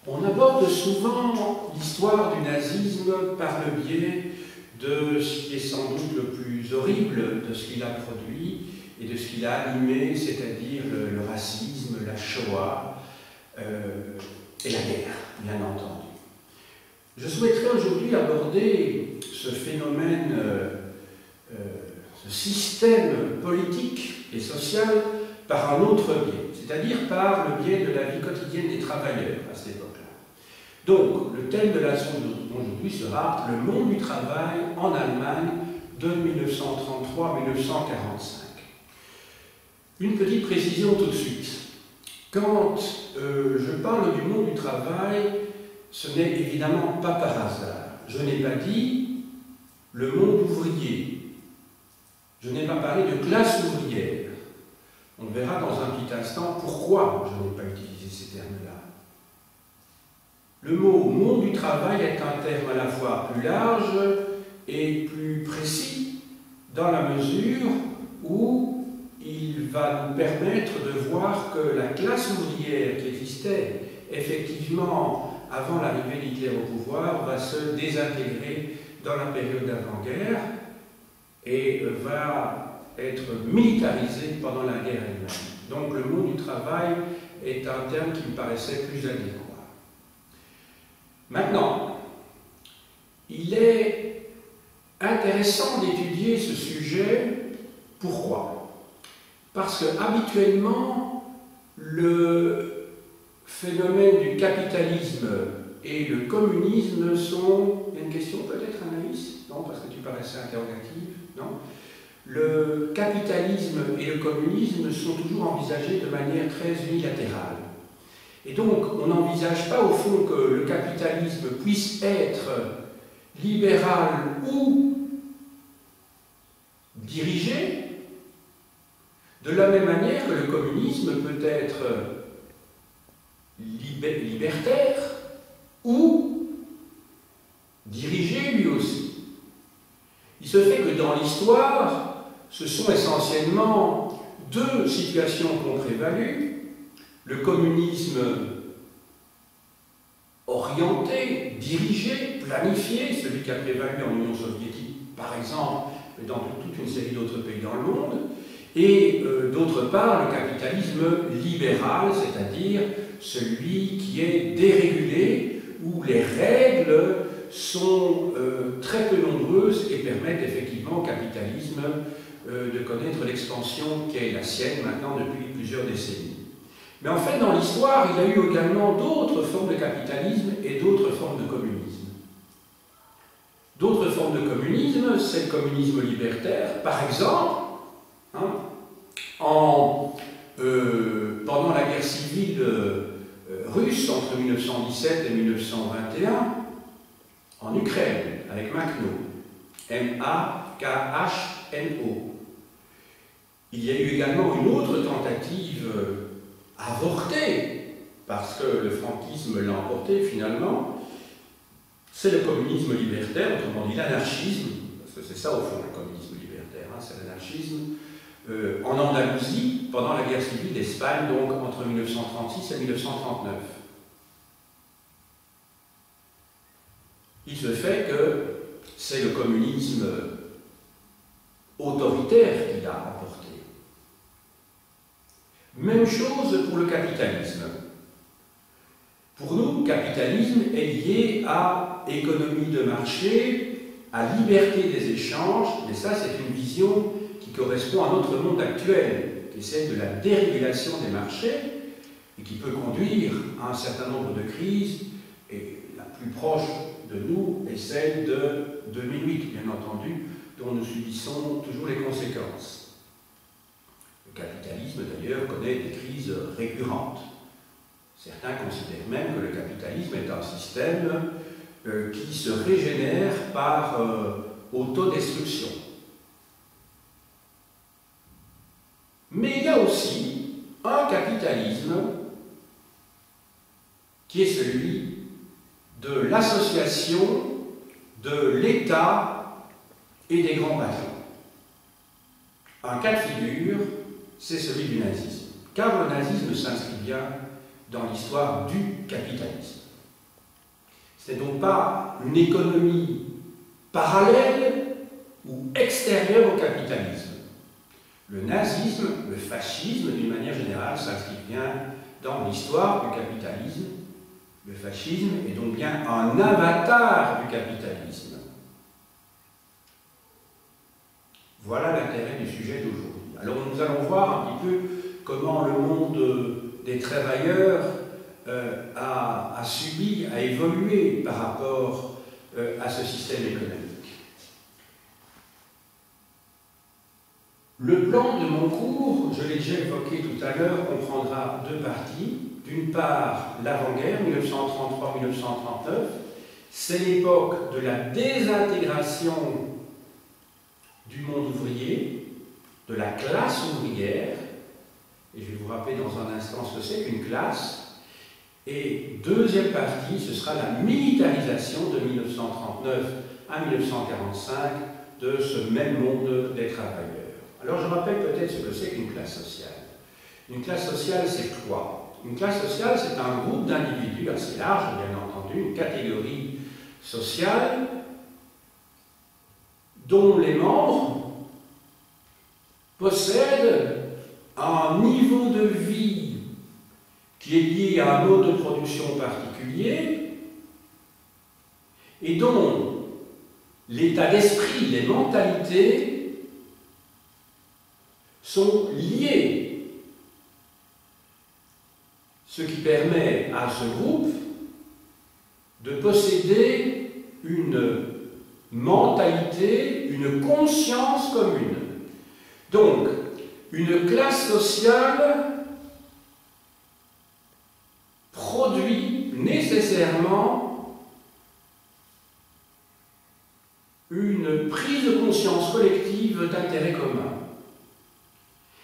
On aborde souvent l'histoire du nazisme par le biais de ce qui est sans doute le plus horrible de ce qu'il a produit et de ce qu'il a animé, c'est-à-dire le racisme, la Shoah et la guerre, bien entendu. Je souhaiterais aujourd'hui aborder ce phénomène, ce système politique et social par un autre biais, c'est-à-dire par le biais de la vie quotidienne des travailleurs à cette époque-là. Donc, le thème de la leçon d'aujourd'hui sera le monde du travail en Allemagne de 1933 à 1945. Une petite précision tout de suite. Quand je parle du monde du travail, ce n'est évidemment pas par hasard. Je n'ai pas dit le monde ouvrier. Je n'ai pas parlé de classe ouvrière. On verra dans un petit instant pourquoi je n'ai pas utilisé ces termes-là. Le mot « monde du travail » est un terme à la fois plus large et plus précis dans la mesure où il va nous permettre de voir que la classe ouvrière qui existait effectivement avant l'arrivée d'Hitler au pouvoir va se désintégrer dans la période d'avant-guerre et va être militarisée pendant la guerre elle-même. Donc le monde du travail est un terme qui me paraissait plus adéquat. Maintenant, il est intéressant d'étudier ce sujet. Pourquoi? Parce que habituellement, le phénomène du capitalisme et le communisme sont... Il y a une question peut-être, Anaïs? Non, parce que tu paraissais interrogative, non? Le capitalisme et le communisme sont toujours envisagés de manière très unilatérale. Et donc, on n'envisage pas au fond que le capitalisme puisse être libéral ou dirigé, de la même manière que le communisme peut être libertaire ou dirigé lui aussi. Il se fait que dans l'histoire, ce sont essentiellement deux situations qui ont prévalu. Le communisme orienté, dirigé, planifié, celui qui a prévalu en Union soviétique, par exemple, et dans toute une série d'autres pays dans le monde, et d'autre part, le capitalisme libéral, c'est-à-dire celui qui est dérégulé, où les règles sont très peu nombreuses et permettent effectivement au capitalisme de connaître l'expansion qui est la sienne maintenant depuis plusieurs décennies. Mais en fait, dans l'histoire, il y a eu également d'autres formes de capitalisme et d'autres formes de communisme. D'autres formes de communisme, c'est le communisme libertaire. Par exemple, pendant la guerre civile russe entre 1917 et 1921, en Ukraine, avec Makhno, M-A-K-H-N-O. Il y a eu également une autre tentative avortée, parce que le franquisme l'a emporté finalement, c'est le communisme libertaire, autrement dit l'anarchisme, parce que c'est ça au fond le communisme libertaire, c'est l'anarchisme, en Andalousie, pendant la guerre civile d'Espagne, donc entre 1936 et 1939. Il se fait que c'est le communisme autoritaire qui l'a emporté. Même chose pour le capitalisme. Pour nous, le capitalisme est lié à économie de marché, à liberté des échanges, mais ça c'est une vision qui correspond à notre monde actuel, qui est celle de la dérégulation des marchés et qui peut conduire à un certain nombre de crises, et la plus proche de nous est celle de 2008, bien entendu, dont nous subissons toujours les conséquences. Le capitalisme, d'ailleurs, connaît des crises récurrentes. Certains considèrent même que le capitalisme est un système qui se régénère par autodestruction. Mais il y a aussi un capitalisme qui est celui de l'association de l'État et des grands patrons. Un cas de figure, c'est celui du nazisme. Car le nazisme s'inscrit bien dans l'histoire du capitalisme. Ce n'est donc pas une économie parallèle ou extérieure au capitalisme. Le nazisme, le fascisme, d'une manière générale, s'inscrit bien dans l'histoire du capitalisme. Le fascisme est donc bien un avatar du capitalisme. Voilà l'intérêt du sujet d'aujourd'hui. Alors nous allons voir un petit peu comment le monde des travailleurs a subi, a évolué par rapport à ce système économique. Le plan de mon cours, je l'ai déjà évoqué tout à l'heure, comprendra deux parties. D'une part, l'avant-guerre, 1933-1939, c'est l'époque de la désintégration du monde ouvrier, de la classe ouvrière, et je vais vous rappeler dans un instant ce que c'est qu'une classe. Et deuxième partie, ce sera la militarisation de 1939 à 1945 de ce même monde des travailleurs. Alors je rappelle peut-être ce que c'est qu'une classe sociale. Une classe sociale, c'est quoi? Une classe sociale, c'est un groupe d'individus assez large, bien entendu, une catégorie sociale dont les membres possèdent un niveau de vie qui est lié à un mode de production particulier et dont l'état d'esprit, les mentalités sont liés, ce qui permet à ce groupe de posséder une mentalité, une conscience commune. Donc, une classe sociale produit nécessairement une prise de conscience collective d'intérêt commun.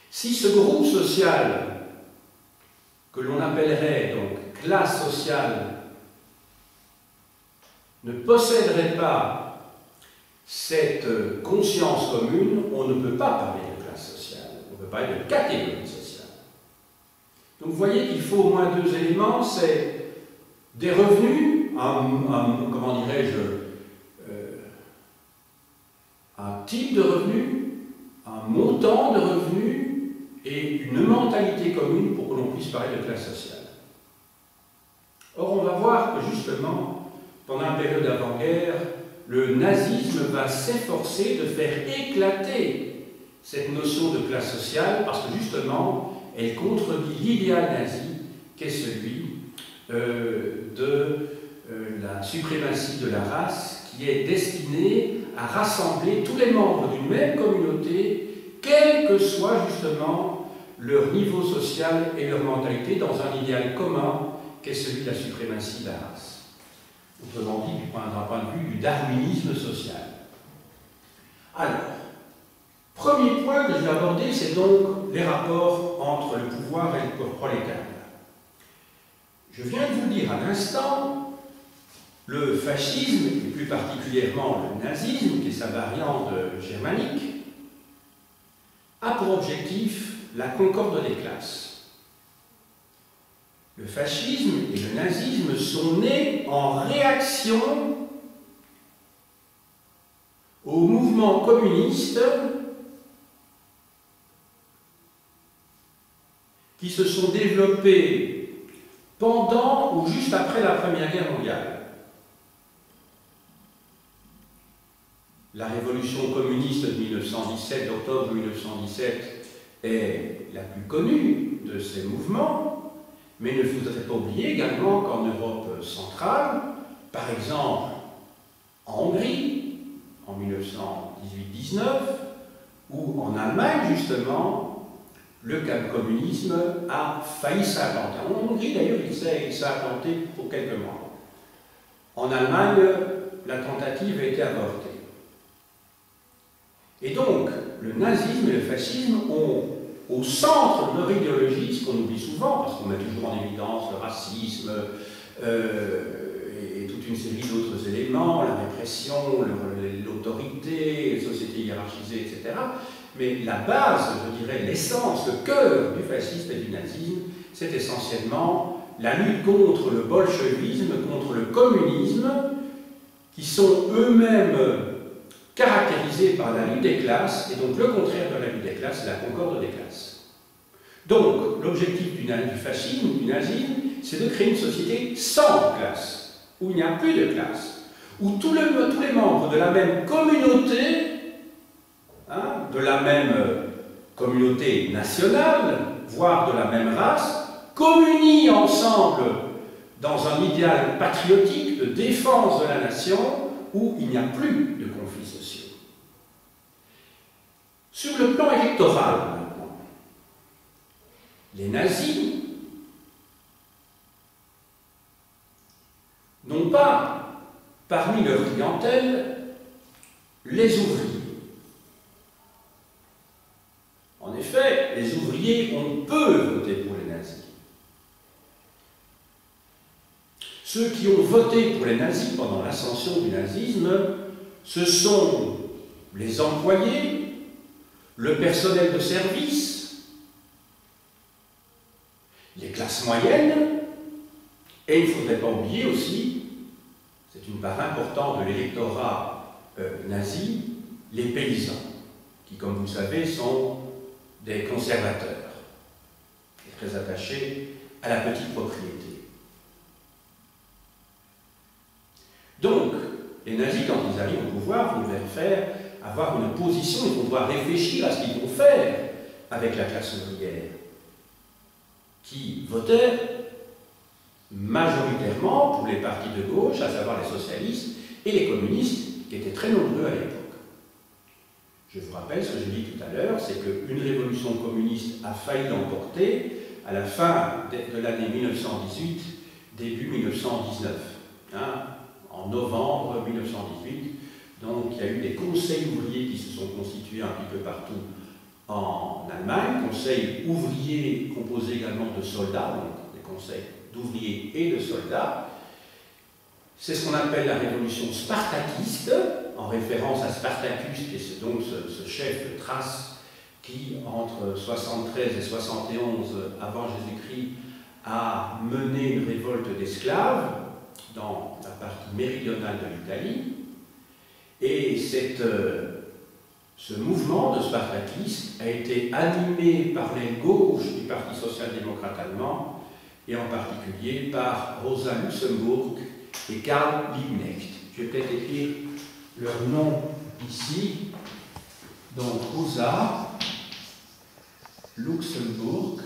Si ce groupe social, que l'on appellerait donc classe sociale, ne posséderait pas cette conscience commune, on ne peut pas parler de classe sociale, on ne peut parler de catégorie sociale. Donc vous voyez qu'il faut au moins deux éléments, c'est des revenus, comment dirais-je, un type de revenu, un montant de revenus, et une mentalité commune pour que l'on puisse parler de classe sociale. Or, on va voir que justement, pendant la période d'avant-guerre, le nazisme va s'efforcer de faire éclater cette notion de classe sociale parce que justement, elle contredit l'idéal nazi qu'est celui de la suprématie de la race qui est destinée à rassembler tous les membres d'une même communauté quel que soit justement leur niveau social et leur mentalité dans un idéal commun qu'est celui de la suprématie de la race. Autrement dit, d'un point de vue du darwinisme social. Alors, premier point que je vais aborder, c'est donc les rapports entre le pouvoir et le prolétariat. Je viens de vous dire à l'instant, le fascisme, et plus particulièrement le nazisme, qui est sa variante germanique, a pour objectif la concorde des classes. Le fascisme et le nazisme sont nés en réaction au mouvement communiste qui se sont développés pendant ou juste après la Première Guerre mondiale. La révolution communiste de 1917, d'octobre 1917, est la plus connue de ces mouvements, mais il ne faudrait pas oublier également qu'en Europe centrale, par exemple en Hongrie, en 1918-19, ou en Allemagne, justement, le communisme a failli s'implanter. En Hongrie, d'ailleurs, il s'est implanté pour quelques mois. En Allemagne, la tentative a été avortée. Et donc, le nazisme et le fascisme ont au centre de leur idéologie, ce qu'on oublie souvent, parce qu'on met toujours en évidence le racisme et toute une série d'autres éléments, la répression, l'autorité, les sociétés hiérarchisées, etc. Mais la base, je dirais, l'essence, le cœur du fascisme et du nazisme, c'est essentiellement la lutte contre le bolchevisme, contre le communisme, qui sont eux-mêmes caractérisés par la lutte des classes, et donc le contraire de la lutte des classes, c'est la concorde des classes. Donc, l'objectif du fascisme, du nazisme, c'est de créer une société sans classe, où il n'y a plus de classe, où tous les membres de la même communauté, hein, de la même communauté nationale, voire de la même race, communient ensemble dans un idéal patriotique de défense de la nation, où il n'y a plus de conflits sociaux. Sur le plan électoral, maintenant, les nazis n'ont pas, parmi leur clientèle, les ouvriers. En effet, les ouvriers, on peut voter pour les nazis. Ceux qui ont voté pour les nazis pendant l'ascension du nazisme, ce sont les employés, le personnel de service, les classes moyennes, et il ne faudrait pas oublier aussi, c'est une part importante de l'électorat nazi, les paysans, qui, comme vous le savez, sont des conservateurs, et très attachés à la petite propriété. Donc, les nazis, quand ils arrivent au pouvoir, vont avoir une position, ils vont devoir réfléchir à ce qu'ils vont faire avec la classe ouvrière, qui votait majoritairement pour les partis de gauche, à savoir les socialistes et les communistes, qui étaient très nombreux à l'époque. Je vous rappelle ce que j'ai dit tout à l'heure, c'est qu'une révolution communiste a failli l'emporter à la fin de l'année 1918, début 1919. En novembre 1918, donc il y a eu des conseils ouvriers qui se sont constitués un petit peu partout en Allemagne, conseils ouvriers composés également de soldats, donc des conseils d'ouvriers et de soldats. C'est ce qu'on appelle la révolution spartakiste, en référence à Spartacus, qui est donc ce chef de Thrace qui, entre 73 et 71 avant Jésus-Christ, a mené une révolte d'esclaves dans la partie méridionale de l'Italie. Et ce mouvement de spartakisme a été animé par les gauches du Parti social-démocrate allemand, et en particulier par Rosa Luxemburg et Karl Liebknecht. Je vais peut-être écrire leur nom ici. Donc Rosa Luxemburg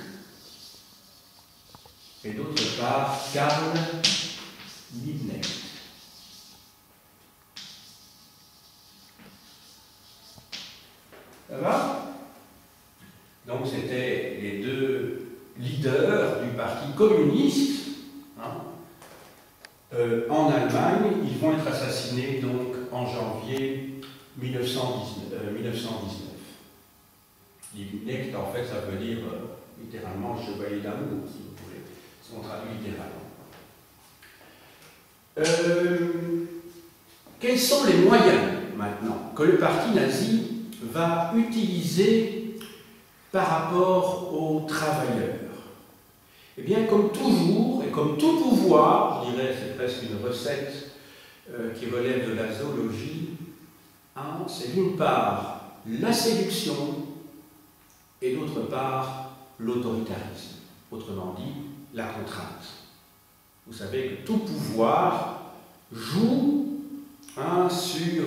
et d'autre part Karl Liebknecht. Ça va? Donc c'était les deux leaders du Parti communiste en Allemagne. Ils vont être assassinés donc en janvier 1919. Liebknecht, en fait, ça veut dire littéralement chevalier d'amour, si vous voulez, si on traduit littéralement. Quels sont les moyens maintenant que le parti nazi va utiliser par rapport aux travailleurs? Eh bien, comme toujours, et comme tout pouvoir, je dirais, c'est presque une recette qui relève de la zoologie, c'est d'une part la séduction et d'autre part l'autoritarisme, autrement dit, la contrainte. Vous savez que tout pouvoir joue sur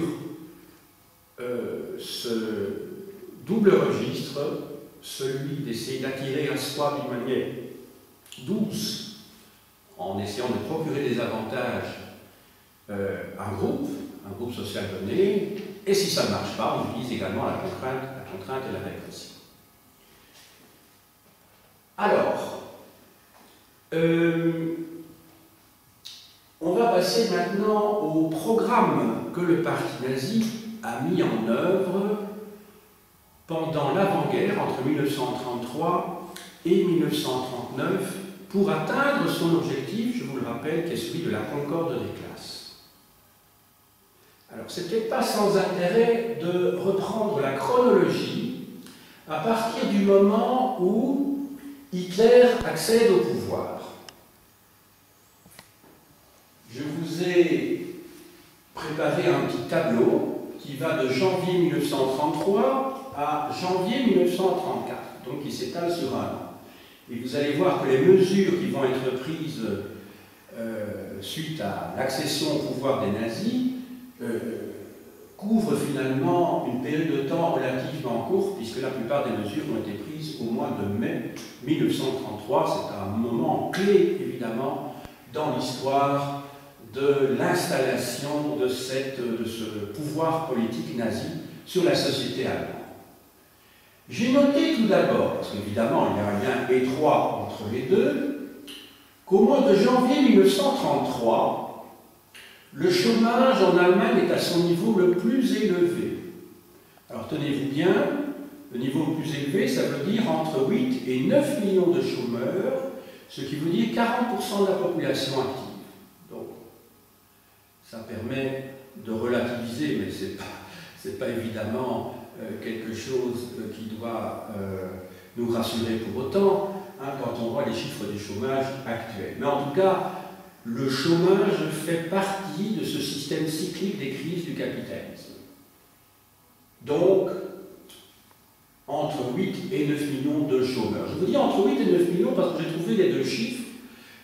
ce double registre, celui d'essayer d'attirer à soi d'une manière douce, en essayant de procurer des avantages un groupe social donné, et si ça ne marche pas, on utilise également la contrainte et la répression. Alors, on va passer maintenant au programme que le parti nazi a mis en œuvre pendant l'avant-guerre entre 1933 et 1939 pour atteindre son objectif, je vous le rappelle, qui est celui de la concorde des classes. Alors, ce n'était pas sans intérêt de reprendre la chronologie à partir du moment où Hitler accède au pouvoir. vous ai préparé un petit tableau qui va de janvier 1933 à janvier 1934, donc qui s'étale sur un an. Et vous allez voir que les mesures qui vont être prises suite à l'accession au pouvoir des nazis couvrent finalement une période de temps relativement courte, puisque la plupart des mesures ont été prises au mois de mai 1933. C'est un moment clé, évidemment, dans l'histoire de l'installation de ce pouvoir politique nazi sur la société allemande. J'ai noté tout d'abord, parce qu'évidemment il y a un lien étroit entre les deux, qu'au mois de janvier 1933, le chômage en Allemagne est à son niveau le plus élevé. Alors tenez-vous bien, le niveau le plus élevé, ça veut dire entre 8 et 9 millions de chômeurs, ce qui veut dire 40% de la population active. Donc, ça permet de relativiser, mais ce n'est pas évidemment quelque chose qui doit nous rassurer pour autant, hein, quand on voit les chiffres du chômage actuels. Mais en tout cas, le chômage fait partie de ce système cyclique des crises du capitalisme. Donc, entre 8 et 9 millions de chômeurs. Je vous dis entre 8 et 9 millions parce que j'ai trouvé les deux chiffres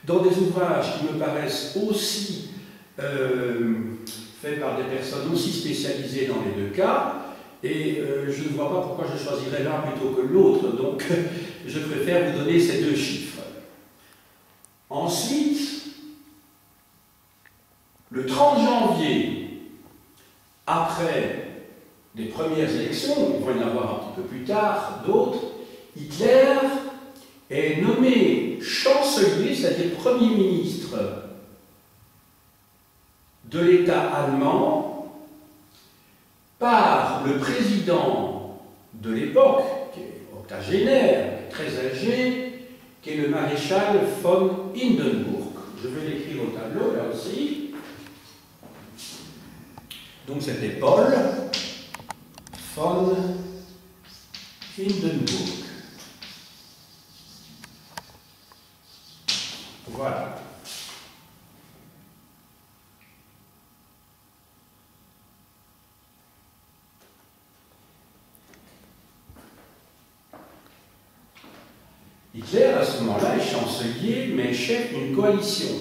dans des ouvrages qui me paraissent aussi faits par des personnes aussi spécialisées dans les deux cas, et je ne vois pas pourquoi je choisirais l'un plutôt que l'autre, donc je préfère vous donner ces deux chiffres. Ensuite, le 30 janvier, après les premières élections, il va y en avoir un petit peu plus tard, d'autres, Hitler est nommé chancelier, c'est-à-dire Premier ministre de l'État allemand, par le président de l'époque, qui est octogénaire, très âgé, qui est le maréchal von Hindenburg. Je vais l'écrire au tableau, là aussi. Donc c'était Paul von Hindenburg. Voilà. Hitler, à ce moment-là, est chancelier, mais chef d'une coalition.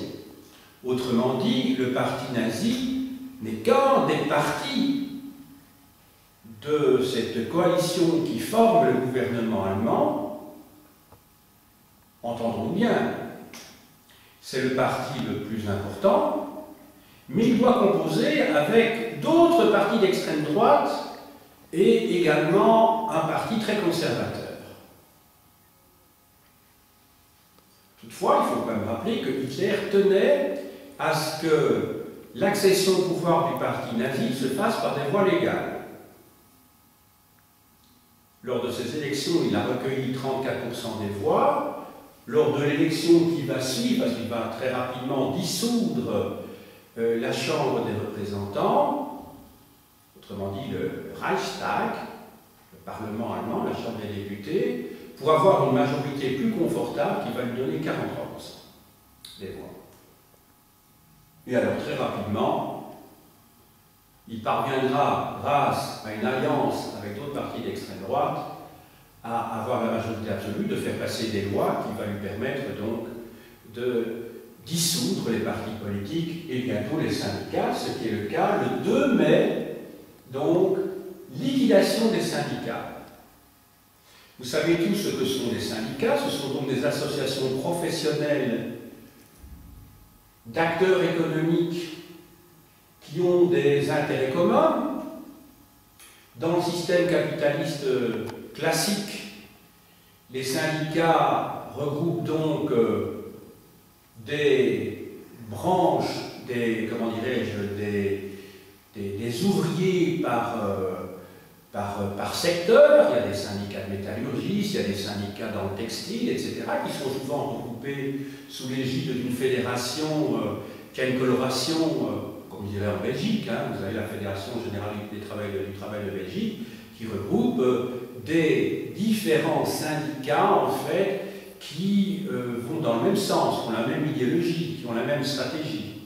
Autrement dit, le parti nazi n'est qu'un des partis de cette coalition qui forme le gouvernement allemand. Entendons bien, c'est le parti le plus important, mais il doit composer avec d'autres partis d'extrême droite et également un parti très conservateur. Toutefois, il faut quand même rappeler que Hitler tenait à ce que l'accession au pouvoir du parti nazi se fasse par des voies légales. Lors de ces élections, il a recueilli 34% des voix. Lors de l'élection qui va suivre, parce qu'il va très rapidement dissoudre la Chambre des représentants, autrement dit le Reichstag, le Parlement allemand, la Chambre des députés, pour avoir une majorité plus confortable qui va lui donner 43% des voix. Et alors très rapidement, il parviendra, grâce à une alliance avec d'autres partis d'extrême droite, à avoir la majorité absolue, de faire passer des lois qui va lui permettre donc de dissoudre les partis politiques et bientôt les syndicats, ce qui est le cas le 2 mai, donc liquidation des syndicats. Vous savez tous ce que sont les syndicats, ce sont donc des associations professionnelles d'acteurs économiques qui ont des intérêts communs. Dans le système capitaliste classique, les syndicats regroupent donc des branches, des ouvriers par secteur. Il y a des syndicats de métallurgistes, il y a des syndicats dans le textile, etc., qui sont souvent regroupés sous l'égide d'une fédération qui a une coloration, comme je dirais en Belgique, hein, vous avez la Fédération Générale du Travail de Belgique, qui regroupe des différents syndicats, en fait, qui vont dans le même sens, qui ont la même idéologie, qui ont la même stratégie.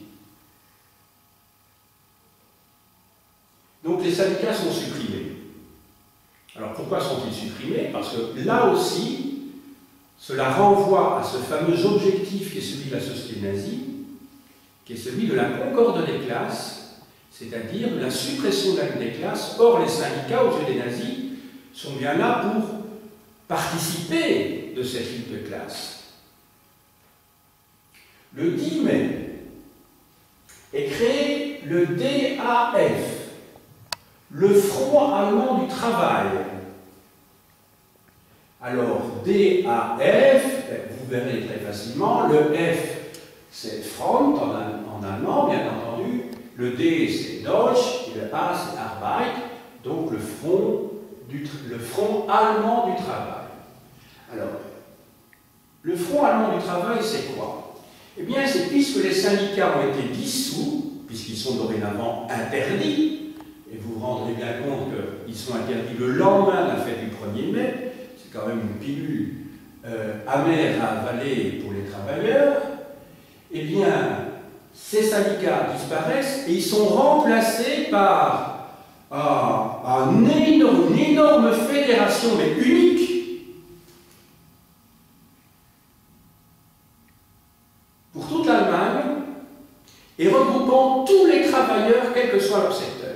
Donc les syndicats sont supprimés. Alors pourquoi sont-ils supprimés? Parce que là aussi, cela renvoie à ce fameux objectif qui est celui de la société nazie, qui est celui de la concorde des classes, c'est-à-dire de la suppression de la lutte des classes. Or, les syndicats, aux yeux des nazis, sont bien là pour participer de cette lutte de classe. Le 10 mai est créé le DAF, le Front allemand du travail. Alors, DAF, vous verrez très facilement, le F c'est Front en allemand, bien entendu, le D c'est Deutsch, et le A c'est Arbeit, donc le Front allemand du travail. Alors, le Front allemand du travail, c'est quoi? Eh bien, c'est puisque les syndicats ont été dissous, puisqu'ils sont dorénavant interdits, et vous vous rendrez bien compte qu'ils sont interdits le lendemain de la fête du 1er mai, c'est quand même une pilule amère à avaler pour les travailleurs, eh bien, ces syndicats disparaissent et ils sont remplacés par une énorme fédération, mais unique, pour toute l'Allemagne, et regroupant tous les travailleurs, quel que soit leur secteur.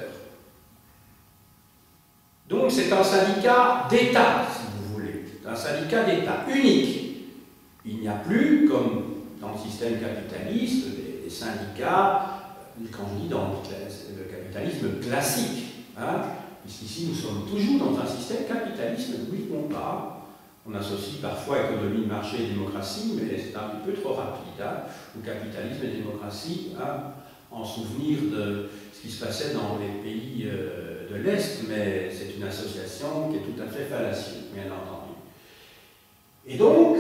Donc c'est un syndicat d'État, si vous voulez. C'est un syndicat d'État unique. Il n'y a plus, comme dans le système capitaliste, des syndicats, quand je dis dans le capitalisme classique, hein, puisqu'ici nous sommes toujours dans un système capitaliste, ne l'oublions pas. On associe parfois économie de marché et démocratie, mais c'est un petit peu trop rapide, hein, ou capitalisme et démocratie, hein, en souvenir de ce qui se passait dans les pays de l'Est, mais c'est une association qui est tout à fait fallacieuse, bien entendu. Et donc,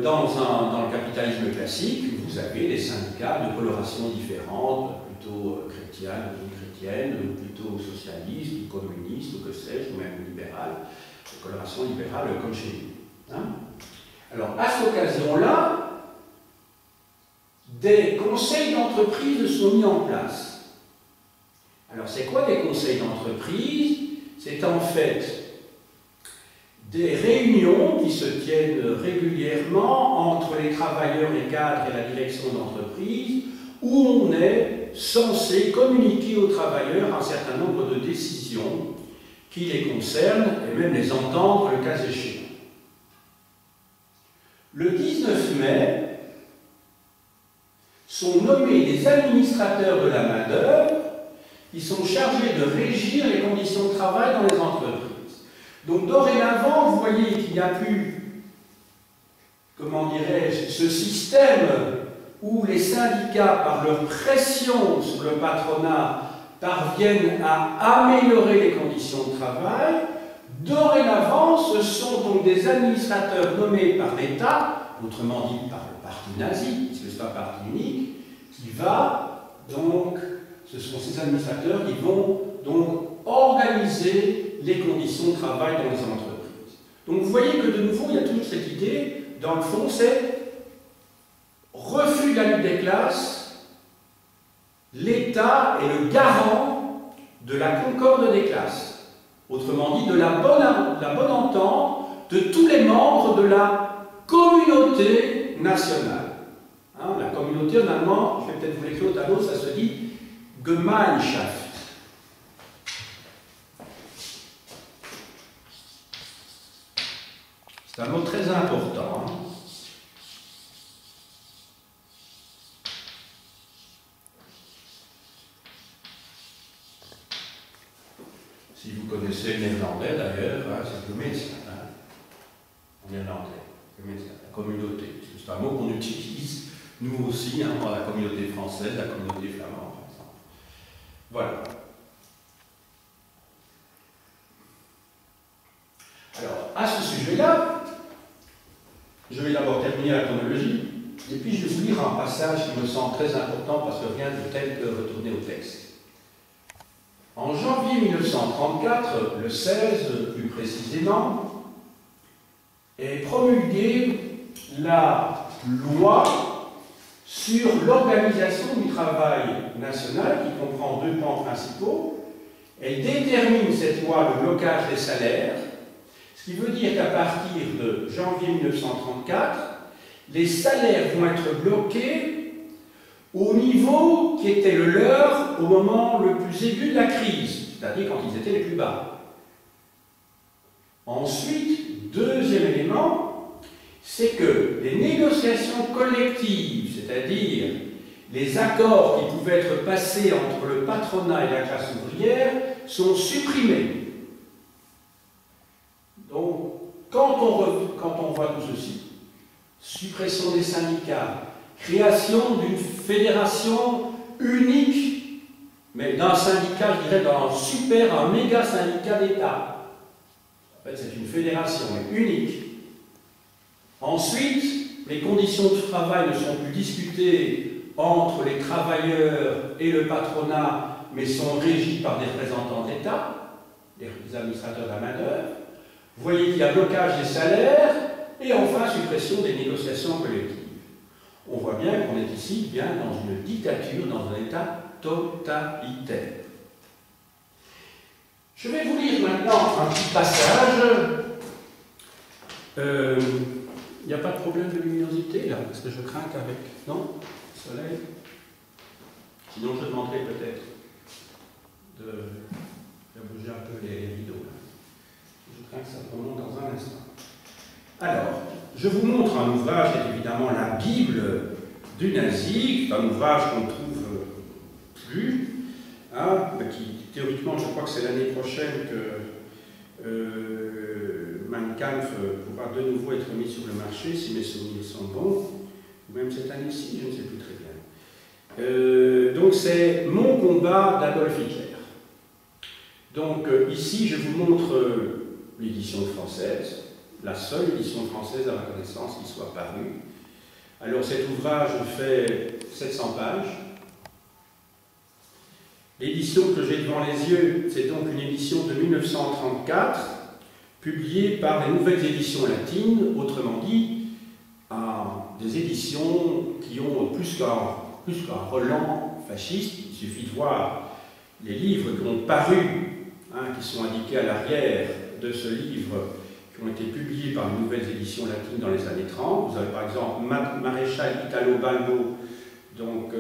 dans le capitalisme classique, vous avez des syndicats de coloration différentes, plutôt chrétiennes ou chrétiennes, ou plutôt socialistes, ou communistes, ou que sais-je, ou même libérales, de coloration libérale comme chez nous. Hein. Alors, à cette occasion-là, des conseils d'entreprise sont mis en place. Alors, c'est quoi des conseils d'entreprise? C'est en fait des réunions qui se tiennent régulièrement entre les travailleurs, les cadres et la direction d'entreprise, où on est censé communiquer aux travailleurs un certain nombre de décisions qui les concernent et même les entendre le cas échéant. Le 19 mai sont nommés des administrateurs de la main-d'œuvre qui sont chargés de régir les conditions de travail dans les entreprises. Donc dorénavant, vous voyez qu'il n'y a plus, comment dirais-je, ce système où les syndicats, par leur pression sur le patronat, parviennent à améliorer les conditions de travail. Dorénavant, ce sont donc des administrateurs nommés par l'État, autrement dit par le parti nazi, puisque ce n'est pas un parti unique, qui va donc, ce sont ces administrateurs qui vont donc organiser les conditions de travail dans les entreprises. Donc vous voyez que de nouveau, il y a toute cette idée, dans le fond, c'est refus de la lutte des classes, l'État est le garant de la concorde des classes, autrement dit de la bonne entente de tous les membres de la communauté nationale. Hein, la communauté en allemand, je vais peut-être vous l'écrire au tableau, ça se dit Gemeinschaft. C'est un mot très important. Hein. Si vous connaissez le néerlandais d'ailleurs, hein, c'est Gemeinschaft, hein, en néerlandais, la communauté. C'est un mot qu'on utilise, nous aussi, hein, dans la communauté française, la communauté flamande, par exemple. Voilà. Alors, à ce sujet-là, je vais d'abord terminer la chronologie, et puis je vais vous lire un passage qui me semble très important parce que rien de tel que retourner au texte. En janvier 1934, le 16 plus précisément, est promulguée la loi sur l'organisation du travail national qui comprend deux pans principaux, Elle détermine, cette loi, le blocage des salaires, ce qui veut dire qu'à partir de janvier 1934, les salaires vont être bloqués au niveau qui était le leur au moment le plus aigu de la crise, c'est-à-dire quand ils étaient les plus bas. Ensuite, deuxième élément, c'est que les négociations collectives, c'est-à-dire les accords qui pouvaient être passés entre le patronat et la classe ouvrière, sont supprimés. Donc, quand on voit tout ceci, suppression des syndicats, création d'une fédération unique, mais d'un syndicat, je dirais, un méga syndicat d'État. En fait, c'est une fédération, mais unique. Ensuite, les conditions de travail ne sont plus discutées entre les travailleurs et le patronat, mais sont régies par des représentants d'État, des administrateurs de la main-d'œuvre. Vous voyez qu'il y a blocage des salaires et enfin suppression des négociations collectives. On voit bien qu'on est ici bien dans une dictature, dans un État totalitaire. Je vais vous lire maintenant un petit passage. Il n'y a pas de problème de luminosité là, parce que je crains qu'avec. Non? Soleil? Sinon, je demanderai peut-être de bouger un peu les rideaux. Là. Je crains que ça remonte dans un instant. Alors, je vous montre un ouvrage qui est évidemment la Bible du nazi, un ouvrage qu'on ne trouve plus, hein, qui théoriquement, je crois que c'est l'année prochaine que Mein Kampf pourra de nouveau être mis sur le marché, si mes souvenirs sont bons, ou même cette année-ci, je ne sais plus très bien. Donc c'est Mon combat d'Adolf Hitler. Donc ici, je vous montre l'édition française, la seule édition française à ma connaissance qui soit parue. Alors cet ouvrage fait 700 pages. L'édition que j'ai devant les yeux, c'est donc une édition de 1934, publiée par les Nouvelles Éditions Latines, autrement dit, des éditions qui ont plus qu'un relent fasciste. Il suffit de voir les livres qui ont paru, qui sont indiqués à l'arrière de ce livre, qui ont été publiés par les Nouvelles Éditions Latines dans les années 30. Vous avez par exemple Maréchal Italo Balbo, donc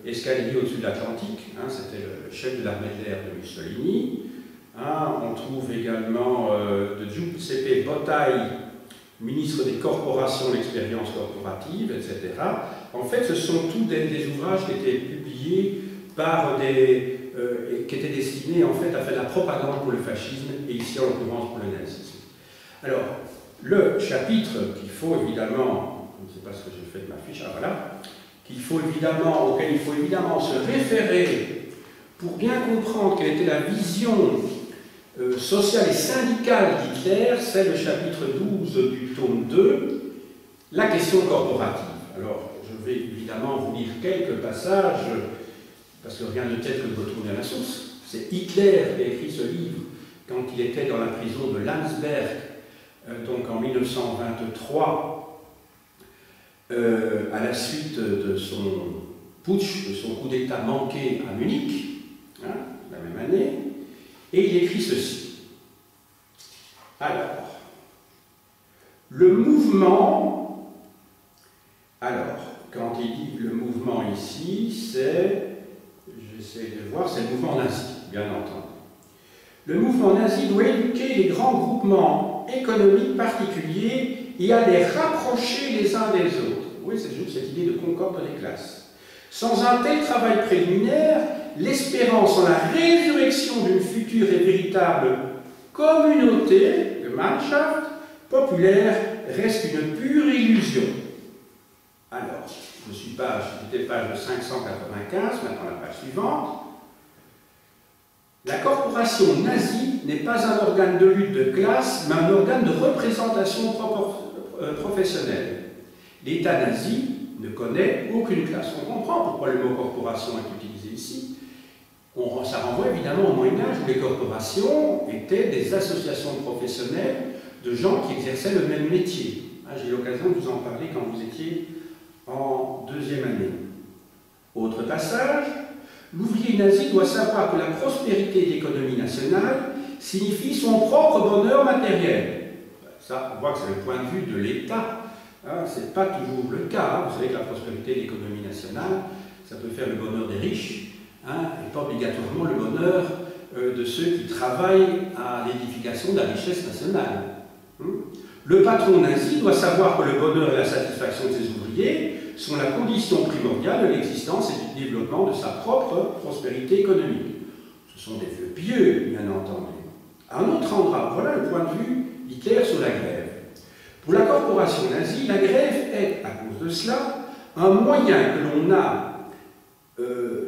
escalier au-dessus de l'Atlantique, c'était le chef de l'armée de l'air de Mussolini. On trouve également de Giuseppe Bottai, ministre des corporations, l'expérience corporative, etc. En fait, ce sont tous des ouvrages qui étaient publiés par qui étaient destinés en fait à faire de la propagande pour le fascisme et ici en l'occurrence pour le nazisme. Alors, le chapitre qu'il faut évidemment, je ne sais pas ce que j'ai fait de ma fiche, voilà, auquel il faut évidemment se référer pour bien comprendre quelle était la vision sociale et syndicale d'Hitler, c'est le chapitre 12 du tome 2, la question corporative. Alors, je vais évidemment vous lire quelques passages, parce que rien de tel que de retourner à la source. C'est Hitler qui a écrit ce livre quand il était dans la prison de Landsberg, donc en 1923, à la suite de son putsch, de son coup d'État manqué à Munich, la même année, et il écrit ceci. Alors, le mouvement, quand il dit le mouvement ici, j'essaie de voir, c'est le mouvement nazi, bien entendu. Le mouvement nazi doit éduquer les grands groupements économiques particuliers et à les rapprocher les uns des autres. Oui, c'est toujours cette idée de concorde des classes. Sans un tel travail préliminaire, l'espérance en la résurrection d'une future et véritable communauté, Gemeinschaft, populaire, reste une pure illusion. Alors, j'étais page de 595, maintenant la page suivante. La corporation nazie n'est pas un organe de lutte de classe, mais un organe de représentation professionnelle. L'État nazi ne connaît aucune classe. On comprend pourquoi le mot corporation est utilisé ici. Ça renvoie évidemment au Moyen-Âge où les corporations étaient des associations professionnelles de gens qui exerçaient le même métier. J'ai eu l'occasion de vous en parler quand vous étiez en deuxième année. Autre passage. l'ouvrier nazi doit savoir que la prospérité de l'économie nationale signifie son propre bonheur matériel. Ça, on voit que c'est le point de vue de l'État. Hein, ce n'est pas toujours le cas. Hein. Vous savez que la prospérité de l'économie nationale, ça peut faire le bonheur des riches, hein, et pas obligatoirement le bonheur de ceux qui travaillent à l'édification de la richesse nationale. Le patron nazi doit savoir que le bonheur et la satisfaction de ses ouvriers sont la condition primordiale de l'existence et du développement de sa propre prospérité économique. Ce sont des vœux pieux, bien entendu. À un autre endroit, voilà le point de vue Hitler sur la grève. Pour la corporation nazie, la grève est, à cause de cela, un moyen que l'on a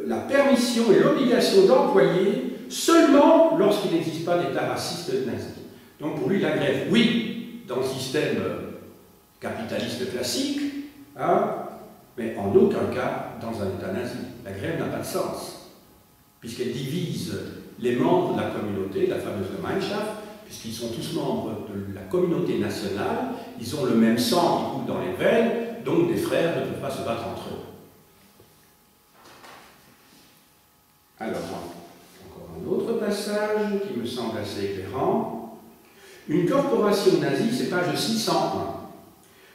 la permission et l'obligation d'employer seulement lorsqu'il n'existe pas d'État raciste nazi. Donc pour lui, la grève, oui, dans le système capitaliste classique, hein, mais en aucun cas dans un État nazi. La grève n'a pas de sens, puisqu'elle divise les membres de la communauté, la fameuse Gemeinschaft, puisqu'ils sont tous membres de la communauté nationale, ils ont le même sang qui coule dans les veines, donc des frères ne peuvent pas se battre entre eux. Alors, encore un autre passage qui me semble assez éclairant. Une corporation nazie, c'est page 601.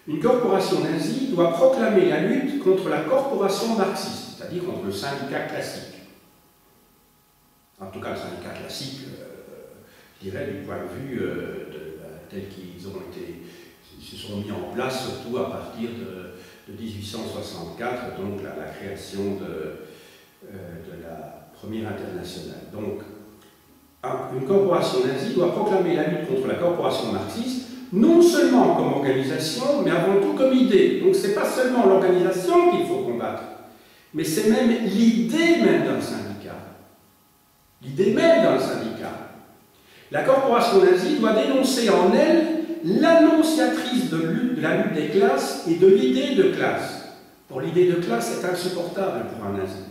Une corporation nazie doit proclamer la lutte contre la corporation marxiste, c'est-à-dire contre le syndicat classique. En tout cas, le syndicat classique, je dirais, du point de vue tel qu'ils ont été, ils se sont mis en place, surtout à partir de 1864, donc la création de la Première Internationale. Donc, une corporation nazie doit proclamer la lutte contre la corporation marxiste, non seulement comme organisation, mais avant tout comme idée. Donc, ce n'est pas seulement l'organisation qu'il faut combattre, mais c'est même l'idée même d'un syndicat. L'idée même d'un syndicat. La corporation nazie doit dénoncer en elle l'annonciatrice de la lutte des classes et de l'idée de classe. Pour l'idée de classe, c'est insupportable pour un nazi.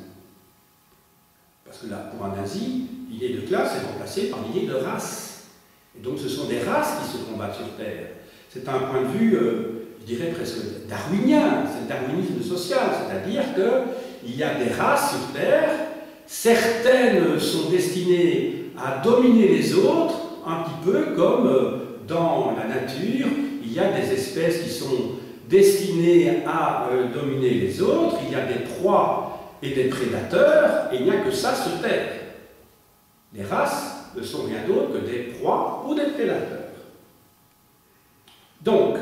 Parce que là, pour un nazi, l'idée de classe est remplacée par l'idée de race. Et donc ce sont des races qui se combattent sur Terre. C'est un point de vue, je dirais presque darwinien, c'est le darwinisme social, c'est-à-dire qu'il y a des races sur Terre, certaines sont destinées à dominer les autres, un petit peu comme dans la nature, il y a des espèces qui sont destinées à dominer les autres, il y a des proies et des prédateurs, et il n'y a que ça sur Terre. Les races ne sont rien d'autre que des proies ou des prédateurs. Donc,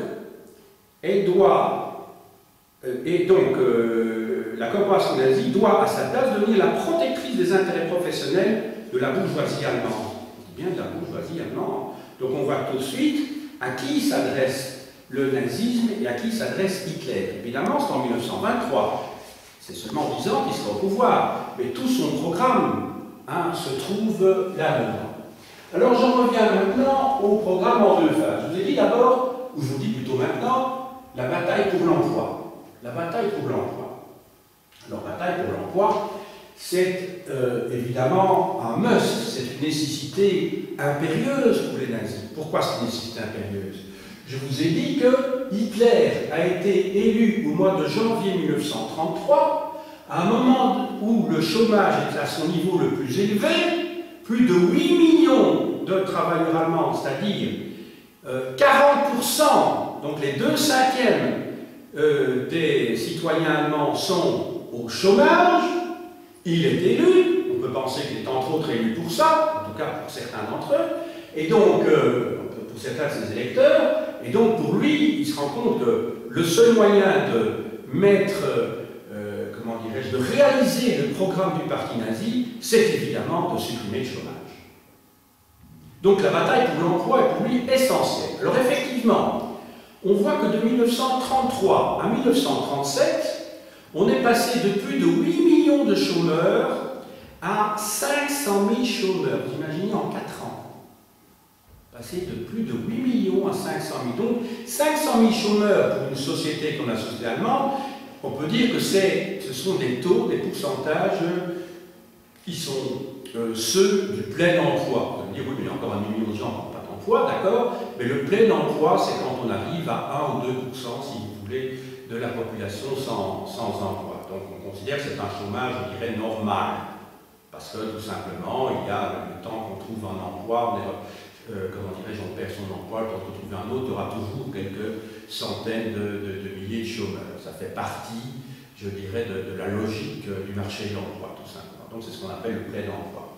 la corporation nazie doit à sa place devenir la protectrice des intérêts professionnels de la bourgeoisie allemande. Bien de la bourgeoisie allemande. Donc on voit tout de suite à qui s'adresse le nazisme et à qui s'adresse Hitler. Évidemment, c'est en 1923. C'est seulement 10 ans qu'il sera au pouvoir, mais tout son programme se trouve là-dedans. Alors j'en reviens maintenant au programme en deux phases. Je vous ai dit d'abord, ou je vous dis plutôt maintenant, la bataille pour l'emploi. La bataille pour l'emploi. Alors, bataille pour l'emploi, c'est évidemment un must, c'est une nécessité impérieuse pour les nazis. Pourquoi c'est une nécessité impérieuse? Je vous ai dit que Hitler a été élu au mois de janvier 1933, à un moment où le chômage est à son niveau le plus élevé, plus de 8 millions de travailleurs allemands, c'est-à-dire 40%, donc les 2/5 des citoyens allemands sont au chômage, il est élu, on peut penser qu'il est entre autres élu pour ça, en tout cas pour certains d'entre eux, et donc, pour certains de ses électeurs, et donc pour lui, il se rend compte que le seul moyen de mettre, comment dirais-je, de réaliser le programme du parti nazi, c'est évidemment de supprimer le chômage. Donc la bataille pour l'emploi est pour lui essentielle. Alors effectivement, on voit que de 1933 à 1937, on est passé de plus de 8 millions de chômeurs à 500 000 chômeurs. Vous imaginez en 4 ans. Passer de plus de 8 millions à 500 000. Donc 500 000 chômeurs pour une société comme la société allemande, on peut dire que ce sont des taux, des pourcentages qui sont ceux du plein emploi. Vous allez me dire, oui, mais il y a encore 1 million de gens qui n'ont pas d'emploi, d'accord, mais le plein emploi, c'est quand on arrive à 1 ou 2%, si vous voulez, de la population sans emploi. Donc on considère que c'est un chômage, je dirais, normal. Parce que tout simplement, il y a le temps qu'on trouve un emploi, comment dirais-je, on perd son emploi, quand on trouve un autre, il y aura toujours quelques centaines de milliers de chômeurs. Ça fait partie, je dirais, de la logique du marché de l'emploi, tout simplement. Donc c'est ce qu'on appelle le plein emploi.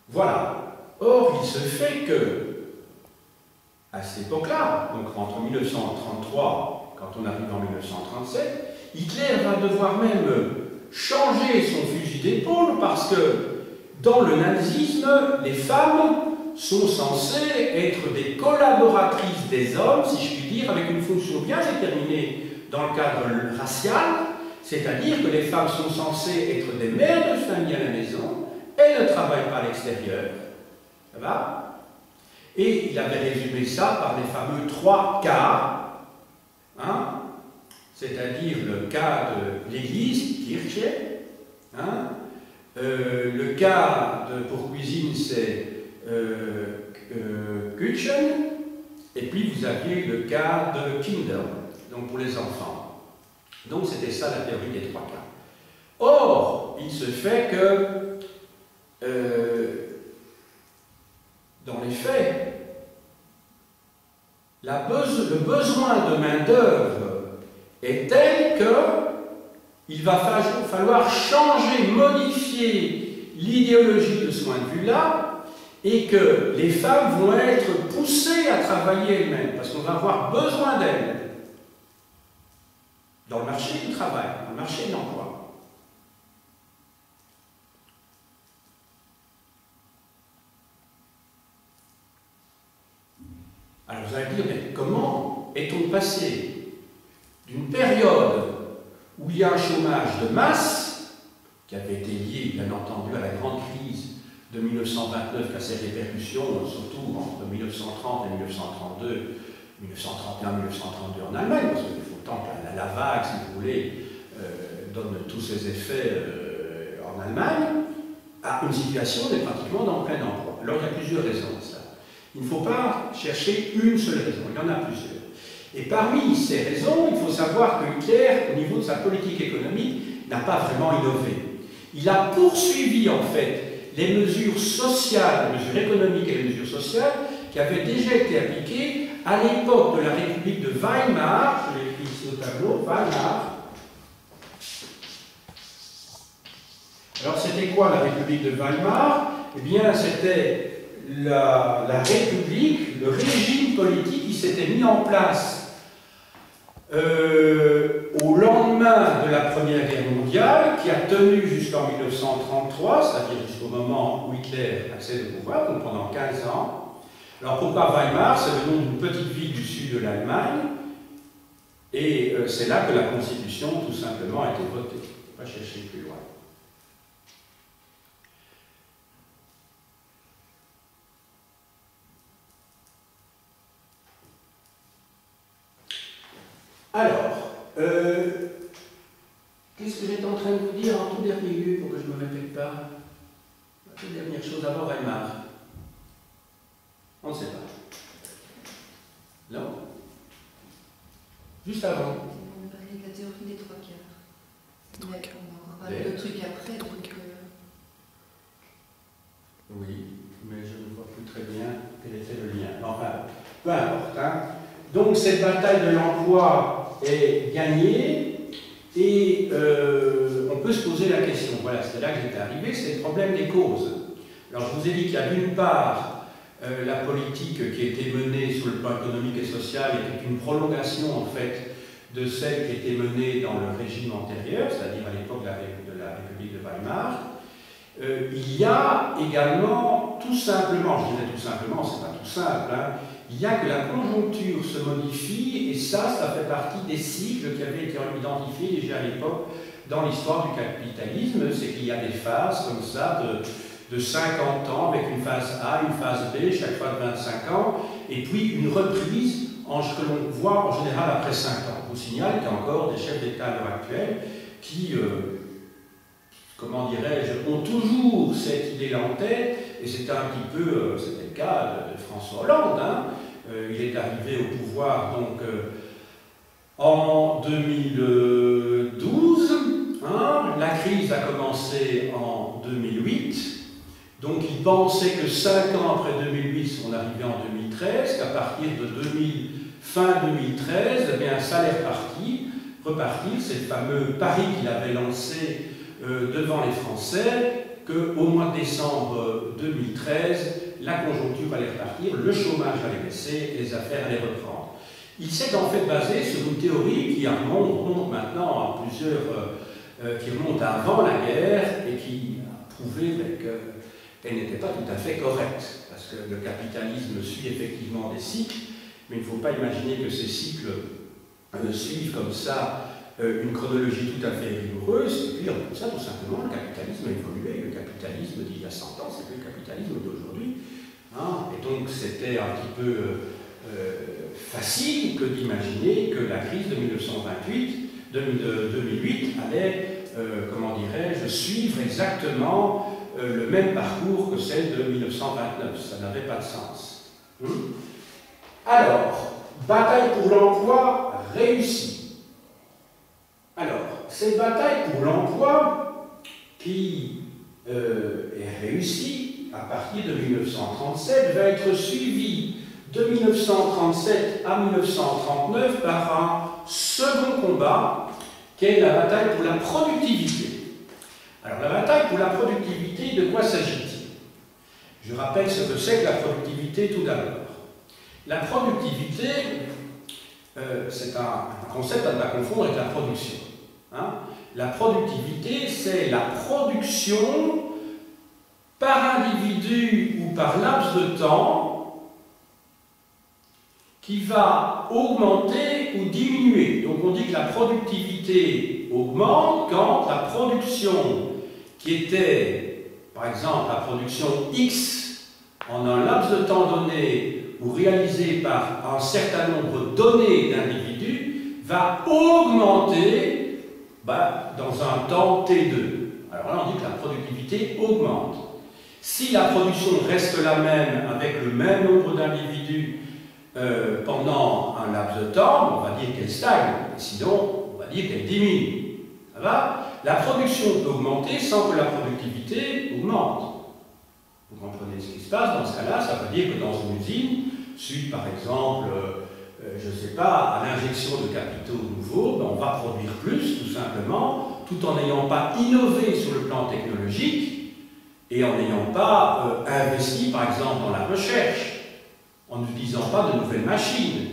Voilà. Or, il se fait que, à cette époque-là, donc entre 1933, quand on arrive en 1937, Hitler va devoir même changer son fusil d'épaule parce que dans le nazisme, les femmes sont censées être des collaboratrices des hommes, si je puis dire, avec une fonction bien déterminée dans le cadre racial, c'est-à-dire que les femmes sont censées être des mères de famille à la maison, elles ne travaillent pas à l'extérieur. Ça va? Et il avait résumé ça par les fameux 3 cas, hein? C'est-à-dire le cas de l'église, Kirche, hein? Le cas pour cuisine, c'est Küchen, et puis vous aviez le cas de Kinder, donc pour les enfants. Donc c'était ça la théorie des 3 cas. Or, il se fait que, dans les faits, le besoin de main-d'œuvre est tel qu'il va falloir changer, modifier l'idéologie de ce point de vue-là, et que les femmes vont être poussées à travailler elles-mêmes, parce qu'on va avoir besoin d'elles dans le marché du travail, dans le marché de l'emploi. Alors vous allez dire, mais comment est-on passé d'une période où il y a un chômage de masse, qui avait été lié, bien entendu, à la grande crise de 1929, qui a ses répercussions, surtout entre 1930 et 1932, 1931-1932 en Allemagne, parce qu'il faut tant que la vague, si vous voulez, donne tous ses effets en Allemagne, à une situation d'être pratiquement dans le plein emploi. Alors il y a plusieurs raisons à ça. Il ne faut pas chercher une seule raison, il y en a plusieurs. Et parmi ces raisons, il faut savoir que Hitler, au niveau de sa politique économique, n'a pas vraiment innové. Il a poursuivi en fait les mesures sociales, les mesures économiques et les mesures sociales qui avaient déjà été appliquées à l'époque de la République de Weimar. Je l'ai écrit ici au tableau, Weimar. Alors c'était quoi la République de Weimar? Eh bien c'était la République, le régime politique qui s'était mis en place au lendemain de la Première Guerre mondiale, qui a tenu jusqu'en 1933, c'est-à-dire jusqu'au moment où Hitler accède au pouvoir, donc pendant 15 ans. Alors pourquoi Weimar? C'est le nom d'une petite ville du sud de l'Allemagne, et c'est là que la Constitution, tout simplement, a été votée. Il ne faut pas chercher plus loin. Alors, qu'est-ce que j'étais en train de vous dire en tout dernier lieu pour que je ne me répète pas? La toute dernière chose avant Weimar. On ne sait pas. Non? Juste avant. On a parlé de la théorie des 3 quarts. On va encore parler de trucs après. Donc, oui, mais je ne vois plus très bien quel était le lien. Enfin, peu importe. Hein. Donc cette bataille de l'emploi est gagnée et on peut se poser la question. Voilà, c'est là que j'étais arrivé, c'est le problème des causes. Alors je vous ai dit qu'il y a d'une part la politique qui a été menée sur le plan économique et social et qui est une prolongation en fait de celle qui a été menée dans le régime antérieur, c'est-à-dire à l'époque de la République de Weimar. Il y a également, tout simplement, je disais tout simplement, c'est pas tout simple, hein, il y a que la conjoncture se modifie, et ça fait partie des cycles qui avaient été identifiés déjà à l'époque dans l'histoire du capitalisme, c'est qu'il y a des phases comme ça de 50 ans, avec une phase A, une phase B, chaque fois de 25 ans, et puis une reprise que l'on voit en général après 5 ans. Je vous signale qu'il y a encore des chefs d'État à l'heure actuelle qui, comment dirais-je, ont toujours cette idée-là en tête, et c'était un petit peu, c'était le cas de François Hollande, hein. Il est arrivé au pouvoir donc en 2012, hein. La crise a commencé lancé en 2008. Donc il pensait que 5 ans après 2008, on arrivait en 2013, qu'à partir de fin 2013, eh bien, ça allait repartir, c'est le fameux pari qu'il avait lancé devant les Français, qu'au mois de décembre 2013, la conjoncture allait repartir, le chômage allait baisser et les affaires allaient reprendre. Il s'est en fait basé sur une théorie qui remonte maintenant à qui remonte à avant la guerre et qui a prouvé qu'elle n'était pas tout à fait correcte, parce que le capitalisme suit effectivement des cycles, mais il ne faut pas imaginer que ces cycles suivent comme ça une chronologie tout à fait rigoureuse, et puis comme ça, tout simplement, le capitalisme a évolué. Le capitalisme d'il y a 100 ans, c'est plus le capitalisme d'aujourd'hui. Hein, et donc, c'était un petit peu facile que d'imaginer que la crise de 2008 allait, comment dirais-je, suivre exactement le même parcours que celle de 1929. Ça n'avait pas de sens. Alors, bataille pour l'emploi réussie. Alors, cette bataille pour l'emploi qui est réussie à partir de 1937 va être suivie de 1937 à 1939 par un second combat qui est la bataille pour la productivité. Alors, la bataille pour la productivité, de quoi s'agit-il? Je rappelle ce que c'est que la productivité tout d'abord. La productivité, c'est un concept à ne pas confondre avec la production. Hein? La productivité, c'est la production par individu ou par laps de temps qui va augmenter ou diminuer. Donc on dit que la productivité augmente quand la production qui était, par exemple, la production X en un laps de temps donné ou réalisée par un certain nombre donné d'individus va augmenter dans un temps T2. Alors là, on dit que la productivité augmente. Si la production reste la même avec le même nombre d'individus pendant un laps de temps, on va dire qu'elle stagne. Sinon, on va dire qu'elle diminue. Ça va? La production peut augmenter sans que la productivité augmente. Vous comprenez ce qui se passe? Dans ce cas-là, ça veut dire que dans une usine, suite par exemple, je ne sais pas, à l'injection de capitaux nouveaux, on va produire plus, tout simplement, tout en n'ayant pas innové sur le plan technologique et en n'ayant pas investi, par exemple, dans la recherche, en n'utilisant pas de nouvelles machines.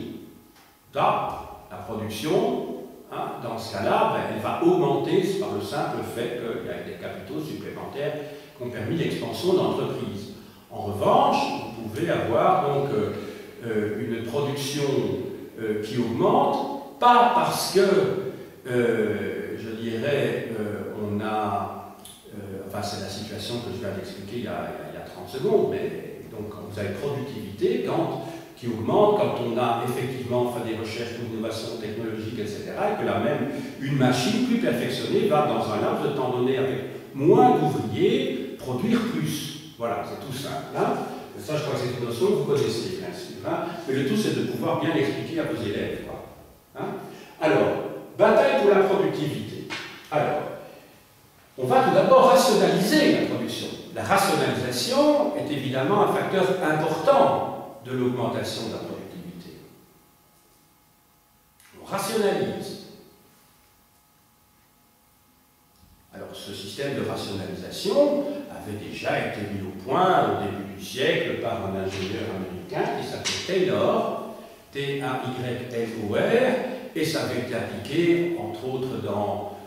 Là, la production, hein, dans ce cas-là, elle va augmenter par le simple fait qu'il y a des capitaux supplémentaires qui ont permis l'expansion d'entreprises. En revanche, vous pouvez avoir donc une production qui augmente, pas parce que, je dirais, on a, enfin c'est la situation que je viens d'expliquer il y a 30 secondes, mais donc vous avez productivité qui augmente quand on a effectivement fait des recherches d'innovation technologique, etc., et que là même, une machine plus perfectionnée va dans un laps de temps donné avec moins d'ouvriers produire plus. Voilà, c'est tout simple. Hein. Ça, je crois que c'est une notion que vous connaissez, bien sûr. Hein. Mais le tout, c'est de pouvoir bien l'expliquer à vos élèves. Hein. Alors, bataille pour la productivité. Alors, on va tout d'abord rationaliser la production. La rationalisation est évidemment un facteur important de l'augmentation de la productivité. On rationalise. Alors, ce système de rationalisation avait déjà été mis au point au début du siècle par un ingénieur américain qui s'appelait Taylor, T-A-Y-L-O-R, et ça avait été appliqué, entre autres, dans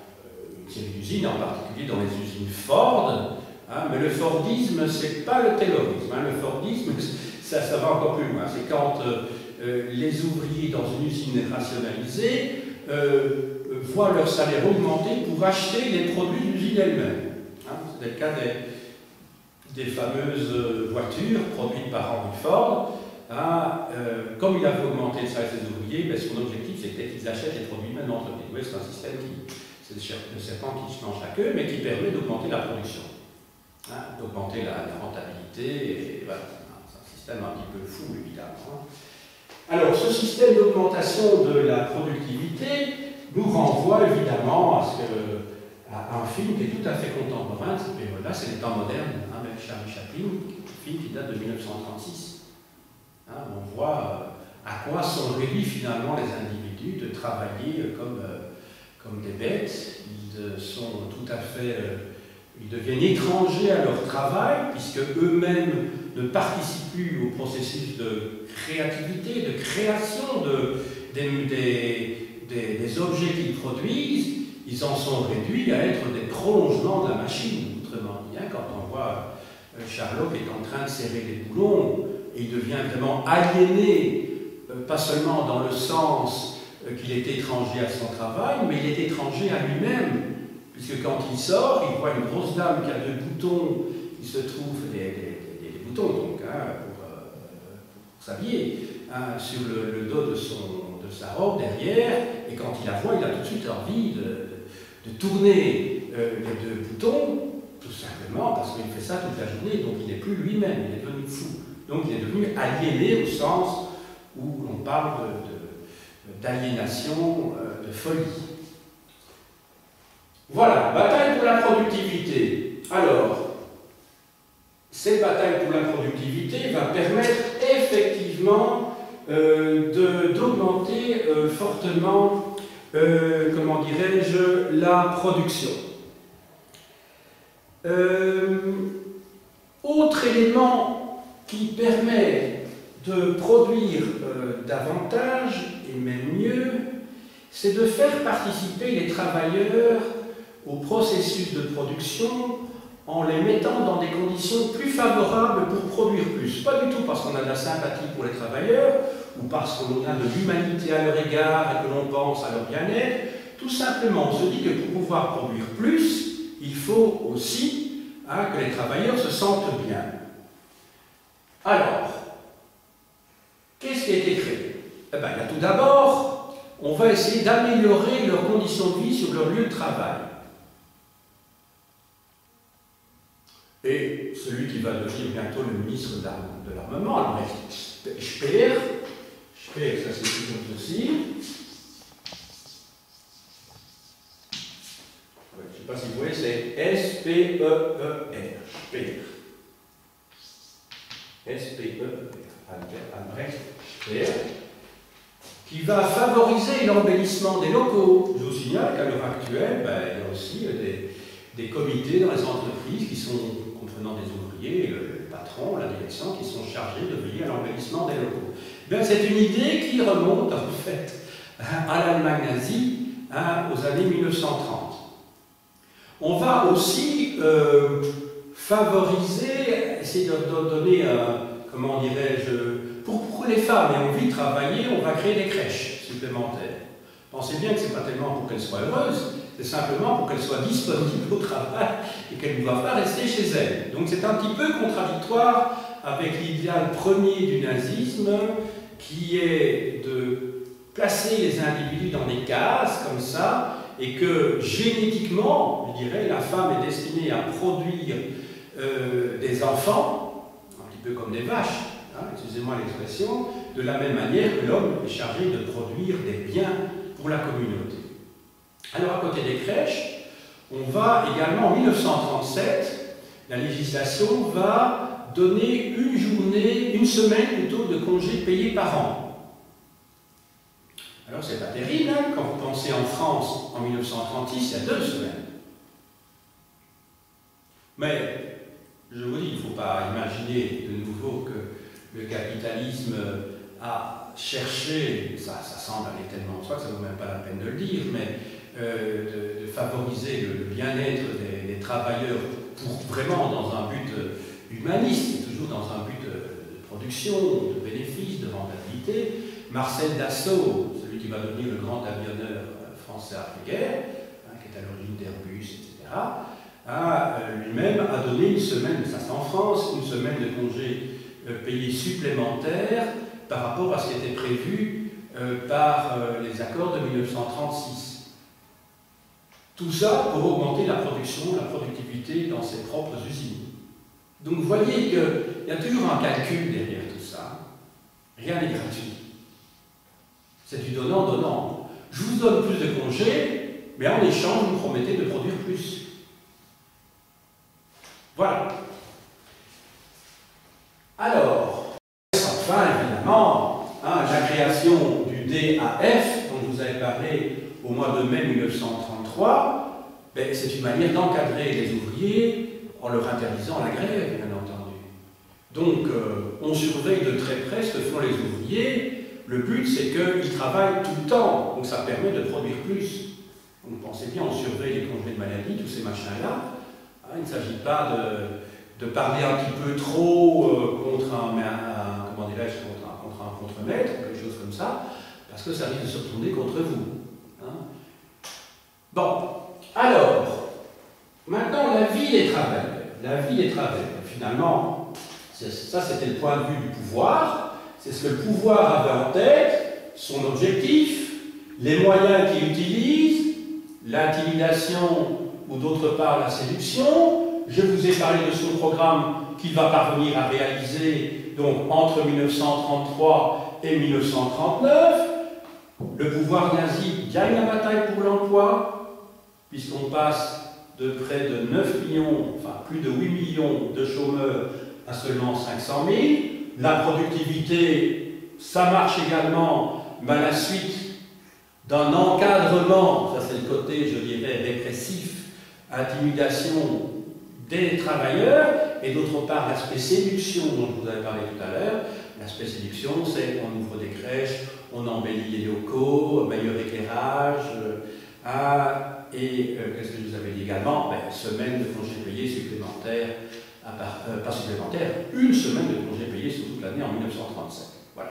une série d'usines, en particulier dans les usines Ford. Hein, mais le Fordisme, c'est pas le Taylorisme. Hein, le Fordisme, ça va encore plus loin. C'est quand les ouvriers dans une usine rationalisée voient leur salaire augmenter pour acheter les produits de l'usine elle-même. Hein, c'est le cas des fameuses voitures produites par Henry Ford. Hein, comme il avait augmenté le salaire des ouvriers, ben, son objectif c'était qu'ils achètent les produits même dans l'entreprise. Oui, c'est un système c'est le serpent qui se mange la queue, mais qui permet d'augmenter la production, hein, d'augmenter la rentabilité. Et, voilà, c'est un système un petit peu fou, évidemment. Alors, ce système d'augmentation de la productivité nous renvoie évidemment à un film qui est tout à fait contemporain de cette période-là, c'est les temps modernes, avec Charlie Chaplin, un film qui date de 1936. On voit à quoi sont réduits finalement les individus de travailler comme des bêtes. Ils sont tout à fait... ils deviennent étrangers à leur travail, puisque eux-mêmes ne participent plus au processus de créativité, de création des objets qu'ils produisent. Ils en sont réduits à être des prolongements de la machine, autrement dit. Quand on voit Sherlock est en train de serrer les boulons, et il devient vraiment aliéné, pas seulement dans le sens qu'il est étranger à son travail, mais il est étranger à lui-même, puisque quand il sort, il voit une grosse dame qui a 2 boutons, qui se trouvent des boutons donc, pour s'habiller, sur le dos de sa robe derrière, et quand il la voit, il a tout de suite envie de tourner les 2 boutons, tout simplement parce qu'il fait ça toute la journée, donc il n'est plus lui-même, il est devenu fou. Donc il est devenu aliéné au sens où l'on parle d'aliénation, de folie. Voilà, bataille pour la productivité. Alors, cette bataille pour la productivité va permettre effectivement d'augmenter fortement, comment dirais-je, la production. Autre élément qui permet de produire davantage et même mieux, c'est de faire participer les travailleurs au processus de production en les mettant dans des conditions plus favorables pour produire plus. Pas du tout parce qu'on a de la sympathie pour les travailleurs ou parce qu'on a de l'humanité à leur égard et que l'on pense à leur bien-être. Tout simplement, on se dit que pour pouvoir produire plus, il faut aussi que les travailleurs se sentent bien. Alors, qu'est-ce qui a été créé? Il y a tout d'abord, on va essayer d'améliorer leurs conditions de vie sur leur lieu de travail. Et celui qui va devenir bientôt le ministre de l'Armement, alors Speer, ça c'est tout aussi. Je ne sais pas si vous voyez, c'est S-P-E-E-R, Speer. S-P-E-E-R, Albrecht Speer, qui va favoriser l'embellissement des locaux. Je vous signale qu'à l'heure actuelle, il y a aussi des comités dans les entreprises qui sont comprenant des ouvriers, le patron, la direction, qui sont chargés de veiller à l'embellissement des locaux. C'est une idée qui remonte en fait à l'Allemagne nazie, aux années 1930. On va aussi favoriser, essayer de donner, comment dirais-je, pour que les femmes aient envie de travailler, on va créer des crèches supplémentaires. Pensez bien que ce n'est pas tellement pour qu'elles soient heureuses, c'est simplement pour qu'elles soient disponibles au travail et qu'elles ne doivent pas rester chez elles. Donc c'est un petit peu contradictoire avec l'idéal premier du nazisme, qui est de placer les individus dans des cases comme ça, et que génétiquement, je dirais, la femme est destinée à produire des enfants, un petit peu comme des vaches, excusez-moi l'expression, de la même manière que l'homme est chargé de produire des biens pour la communauté. Alors à côté des crèches, on va également, en 1937, la législation va donner une semaine plutôt de congés payés par an. Alors c'est pas terrible, quand vous pensez en France, en 1936, il y a 2 semaines. Mais, je vous dis, il ne faut pas imaginer de nouveau que le capitalisme a cherché, ça semble aller tellement de soi que ça ne vaut même pas la peine de le dire, mais de favoriser le bien-être des travailleurs pour vraiment dans un but humaniste, toujours dans un but de production, de bénéfice, de rentabilité. Marcel Dassault, celui qui va devenir le grand avionneur français après-guerre, qui est à l'origine d'Airbus, etc., lui-même a donné une semaine, ça c'est en France, une semaine de congés payés supplémentaires par rapport à ce qui était prévu par les accords de 1936. Tout ça pour augmenter la production, la productivité dans ses propres usines. Donc vous voyez qu'il y a toujours un calcul derrière tout ça. Rien n'est gratuit. C'est du donnant-donnant. Je vous donne plus de congés, mais en échange, vous me promettez de produire plus. Voilà. Alors, enfin, évidemment, la création du DAF, dont je vous avais parlé au mois de mai 1933, ben, c'est une manière d'encadrer les ouvriers en leur interdisant la grève, bien entendu. Donc, on surveille de très près ce que font les ouvriers. Le but, c'est qu'ils travaillent tout le temps, donc ça permet de produire plus. Donc, pensez bien, on surveille les congés de maladie, tous ces machins-là. Il ne s'agit pas de parler un petit peu trop contre comment dirais-je, contre un contre-maître, quelque chose comme ça, parce que ça risque de se retourner contre vous. Bon, alors, maintenant, la vie des travailleurs. La vie des travailleurs, finalement, ça c'était le point de vue du pouvoir, c'est ce que le pouvoir avait en tête, son objectif, les moyens qu'il utilise, l'intimidation ou d'autre part la séduction. Je vous ai parlé de son programme qu'il va parvenir à réaliser donc entre 1933 et 1939. Le pouvoir nazi gagne la bataille pour l'emploi, puisqu'on passe de près de 9 millions, enfin plus de 8 millions de chômeurs à seulement 500 000. La productivité, ça marche également, mais à la suite d'un encadrement, ça c'est le côté, je dirais, répressif, intimidation des travailleurs, et d'autre part l'aspect séduction dont je vous avais parlé tout à l'heure. L'aspect séduction, c'est on ouvre des crèches, on embellit les locaux, meilleur éclairage, et qu'est-ce que je vous avais dit également? Semaine de congés payés supplémentaires, pas supplémentaires, une semaine de congés payés sur toute l'année en 1937. Voilà.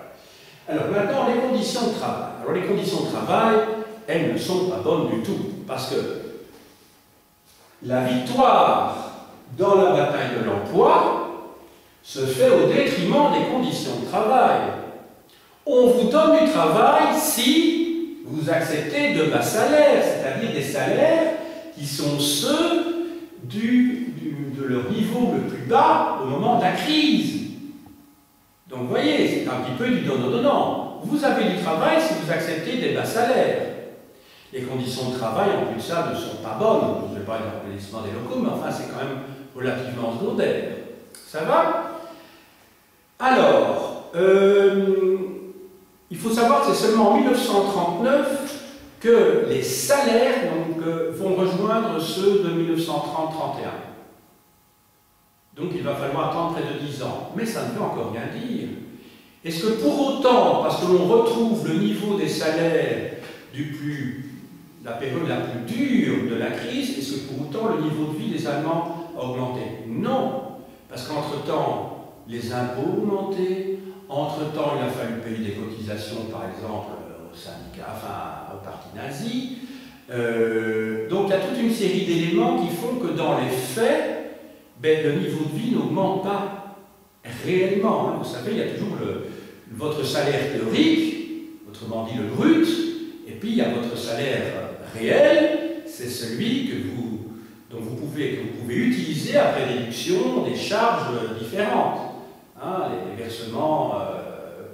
Alors maintenant, les conditions de travail. Alors les conditions de travail, elles ne sont pas bonnes du tout, parce que la victoire dans la bataille de l'emploi se fait au détriment des conditions de travail. On vous donne du travail si vous acceptez de bas salaires, c'est-à-dire des salaires qui sont ceux de leur niveau le plus bas au moment de la crise. Donc vous voyez, c'est un petit peu du donnant-donnant. Vous avez du travail si vous acceptez des bas salaires. Les conditions de travail, en plus de ça, ne sont pas bonnes. Je ne vais pas dire l'applaudissement des locaux, mais enfin, c'est quand même relativement secondaire. Ça va? Alors, il faut savoir que c'est seulement en 1939 que les salaires vont rejoindre ceux de 1930-31. Donc il va falloir attendre près de 10 ans. Mais ça ne veut encore rien dire. Est-ce que pour autant, parce que l'on retrouve le niveau des salaires la période la plus dure de la crise, est-ce que pour autant le niveau de vie des Allemands a augmenté? Non. Parce qu'entre-temps, les impôts ont augmenté, entre-temps, il a fallu payer des cotisations, par exemple, au syndicat, enfin, au parti nazi. Donc il y a toute une série d'éléments qui font que dans les faits, le niveau de vie n'augmente pas réellement. Vous savez, il y a toujours votre salaire théorique, autrement dit le brut, et puis il y a votre salaire réel, c'est celui que vous pouvez utiliser après déduction des charges différentes. Les versements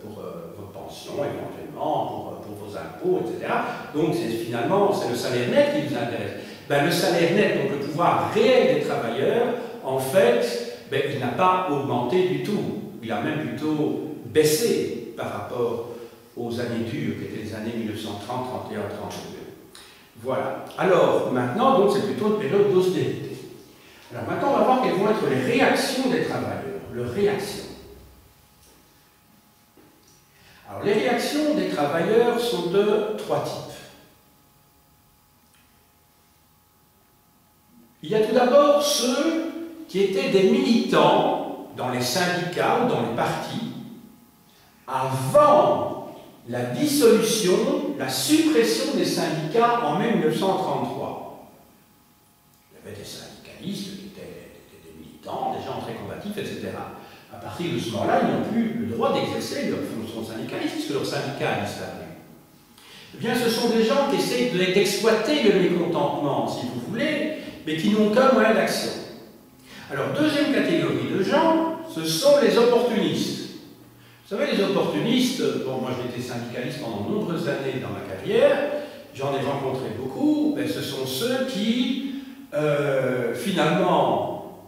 pour votre pension, éventuellement, pour vos impôts, etc. Donc finalement, c'est le salaire net qui vous intéresse. Le salaire net, donc le pouvoir réel des travailleurs, en fait, il n'a pas augmenté du tout. Il a même plutôt baissé par rapport aux années dures, qui étaient les années 1930, 31, 32. Voilà. Alors, maintenant, donc, c'est plutôt une période d'austérité. Alors, maintenant, on va voir quelles vont être les réactions des travailleurs. Leurs réactions. Alors, les réactions des travailleurs sont de 3 types. Il y a tout d'abord ceux qui étaient des militants dans les syndicats ou dans les partis avant la dissolution, la suppression des syndicats en mai 1933. Il y avait des syndicalistes qui étaient des militants, des gens très combatifs, etc. À partir de ce moment-là, ils n'ont plus le droit d'exercer leur fonction syndicaliste, puisque leur syndicat a disparu. Eh bien, ce sont des gens qui essaient d'exploiter le mécontentement, si vous voulez, mais qui n'ont qu'un moyen d'action. Alors, deuxième catégorie de gens, ce sont les opportunistes. Vous savez, les opportunistes, bon, moi j'ai été syndicaliste pendant de nombreuses années dans ma carrière, j'en ai rencontré beaucoup, ben, ce sont ceux qui, finalement,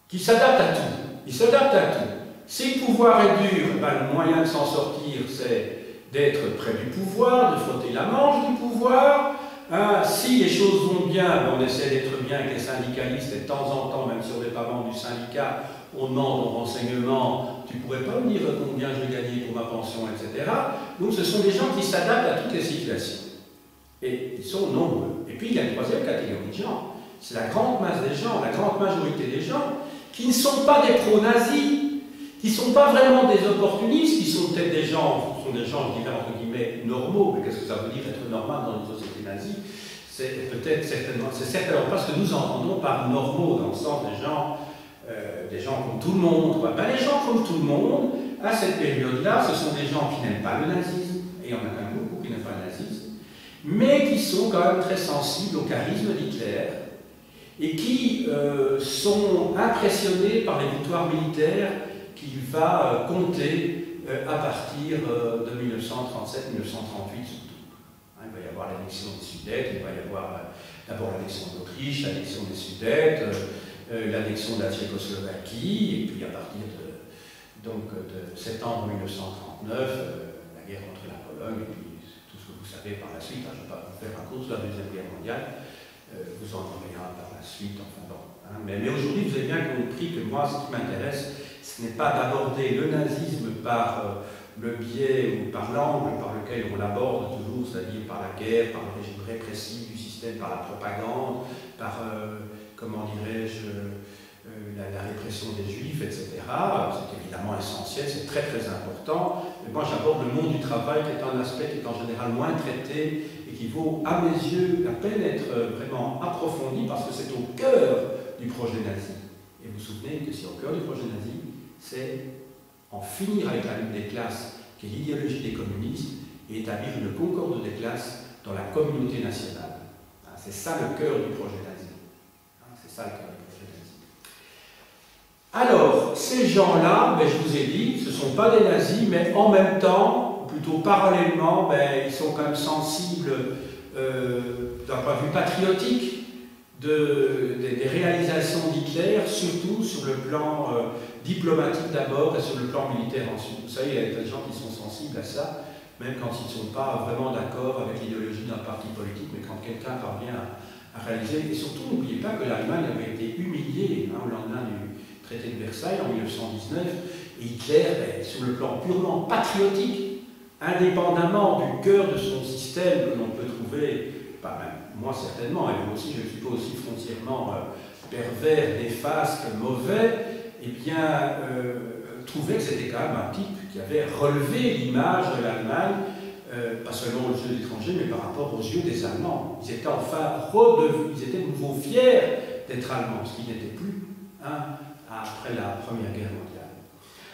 qui s'adaptent à tout. Ils s'adaptent à tout. Si le pouvoir est dur, ben, le moyen de s'en sortir, c'est d'être près du pouvoir, de frotter la manche du pouvoir. Hein, si les choses vont bien, ben, on essaie d'être bien avec les syndicalistes, et de temps en temps, même si on n'est pas membre du syndicat, on demande au renseignement, tu pourrais pas me dire combien je vais gagner pour ma pension, etc. Donc ce sont des gens qui s'adaptent à toutes les situations. Et ils sont nombreux. Et puis il y a une troisième catégorie de gens, c'est la grande masse des gens, la grande majorité des gens, qui ne sont pas des pro-nazis, qui ne sont pas vraiment des opportunistes, qui sont peut-être des gens, je dirais entre guillemets, normaux, mais qu'est-ce que ça veut dire être normal dans une société nazie? C'est certainement pas ce que nous entendons par normaux, dans le sens des gens comme tout le monde. Ben, les gens comme tout le monde, à cette période-là, ce sont des gens qui n'aiment pas le nazisme, et il y en a quand même beaucoup qui n'aiment pas le nazisme, mais qui sont quand même très sensibles au charisme d'Hitler, et qui sont impressionnés par les victoires militaires qu'il va compter à partir de 1937-1938 surtout. Hein, il va y avoir l'annexion des Sudètes, il va y avoir d'abord l'annexion d'Autriche, l'annexion des Sudètes, l'annexion de la Tchécoslovaquie, et puis à partir de septembre 1939, la guerre contre la Pologne, et puis tout ce que vous savez par la suite. Hein, je ne vais pas vous faire un cours sur la Deuxième Guerre mondiale, vous en aurez un par la suite, enfin bon. Hein, mais aujourd'hui, vous avez bien compris que moi, ce qui m'intéresse, ce n'est pas d'aborder le nazisme par le biais ou par l'angle par lequel on l'aborde toujours, c'est-à-dire par la guerre, par le régime répressif du système, par la propagande, par, comment dirais-je, la répression des juifs, etc. C'est évidemment essentiel, c'est très très important. Mais moi j'aborde le monde du travail qui est un aspect qui est en général moins traité et qui vaut à mes yeux la peine d'être vraiment approfondi parce que c'est au cœur du projet nazi. Et vous vous souvenez que c'est au cœur du projet nazi, c'est en finir avec la lutte des classes, qui est l'idéologie des communistes, et établir une concorde des classes dans la communauté nationale. C'est ça le cœur du projet nazi. C'est ça le cœur du projet nazi. Alors, ces gens-là, ben, je vous ai dit, ce ne sont pas des nazis, mais en même temps, ou plutôt parallèlement, ben, ils sont quand même sensibles d'un point de vue patriotique des réalisations d'Hitler, surtout sur le plan diplomatique d'abord et sur le plan militaire ensuite. Vous savez, il y a des gens qui sont sensibles à ça, même quand ils ne sont pas vraiment d'accord avec l'idéologie d'un parti politique, mais quand quelqu'un parvient à réaliser. Et surtout, n'oubliez pas que l'Allemagne avait été humiliée au lendemain du traité de Versailles en 1919, et Hitler, sur le plan purement patriotique, indépendamment du cœur de son système que l'on peut trouver, pas même moi certainement, et vous aussi, je ne suis pas aussi foncièrement pervers, néfaste, mauvais, eh bien, trouvait que c'était quand même un type qui avait relevé l'image de l'Allemagne, pas seulement aux yeux des étrangers, mais par rapport aux yeux des Allemands. Ils étaient enfin redevenus, ils étaient de nouveau fiers d'être Allemands, ce qui n'était plus après la Première Guerre mondiale.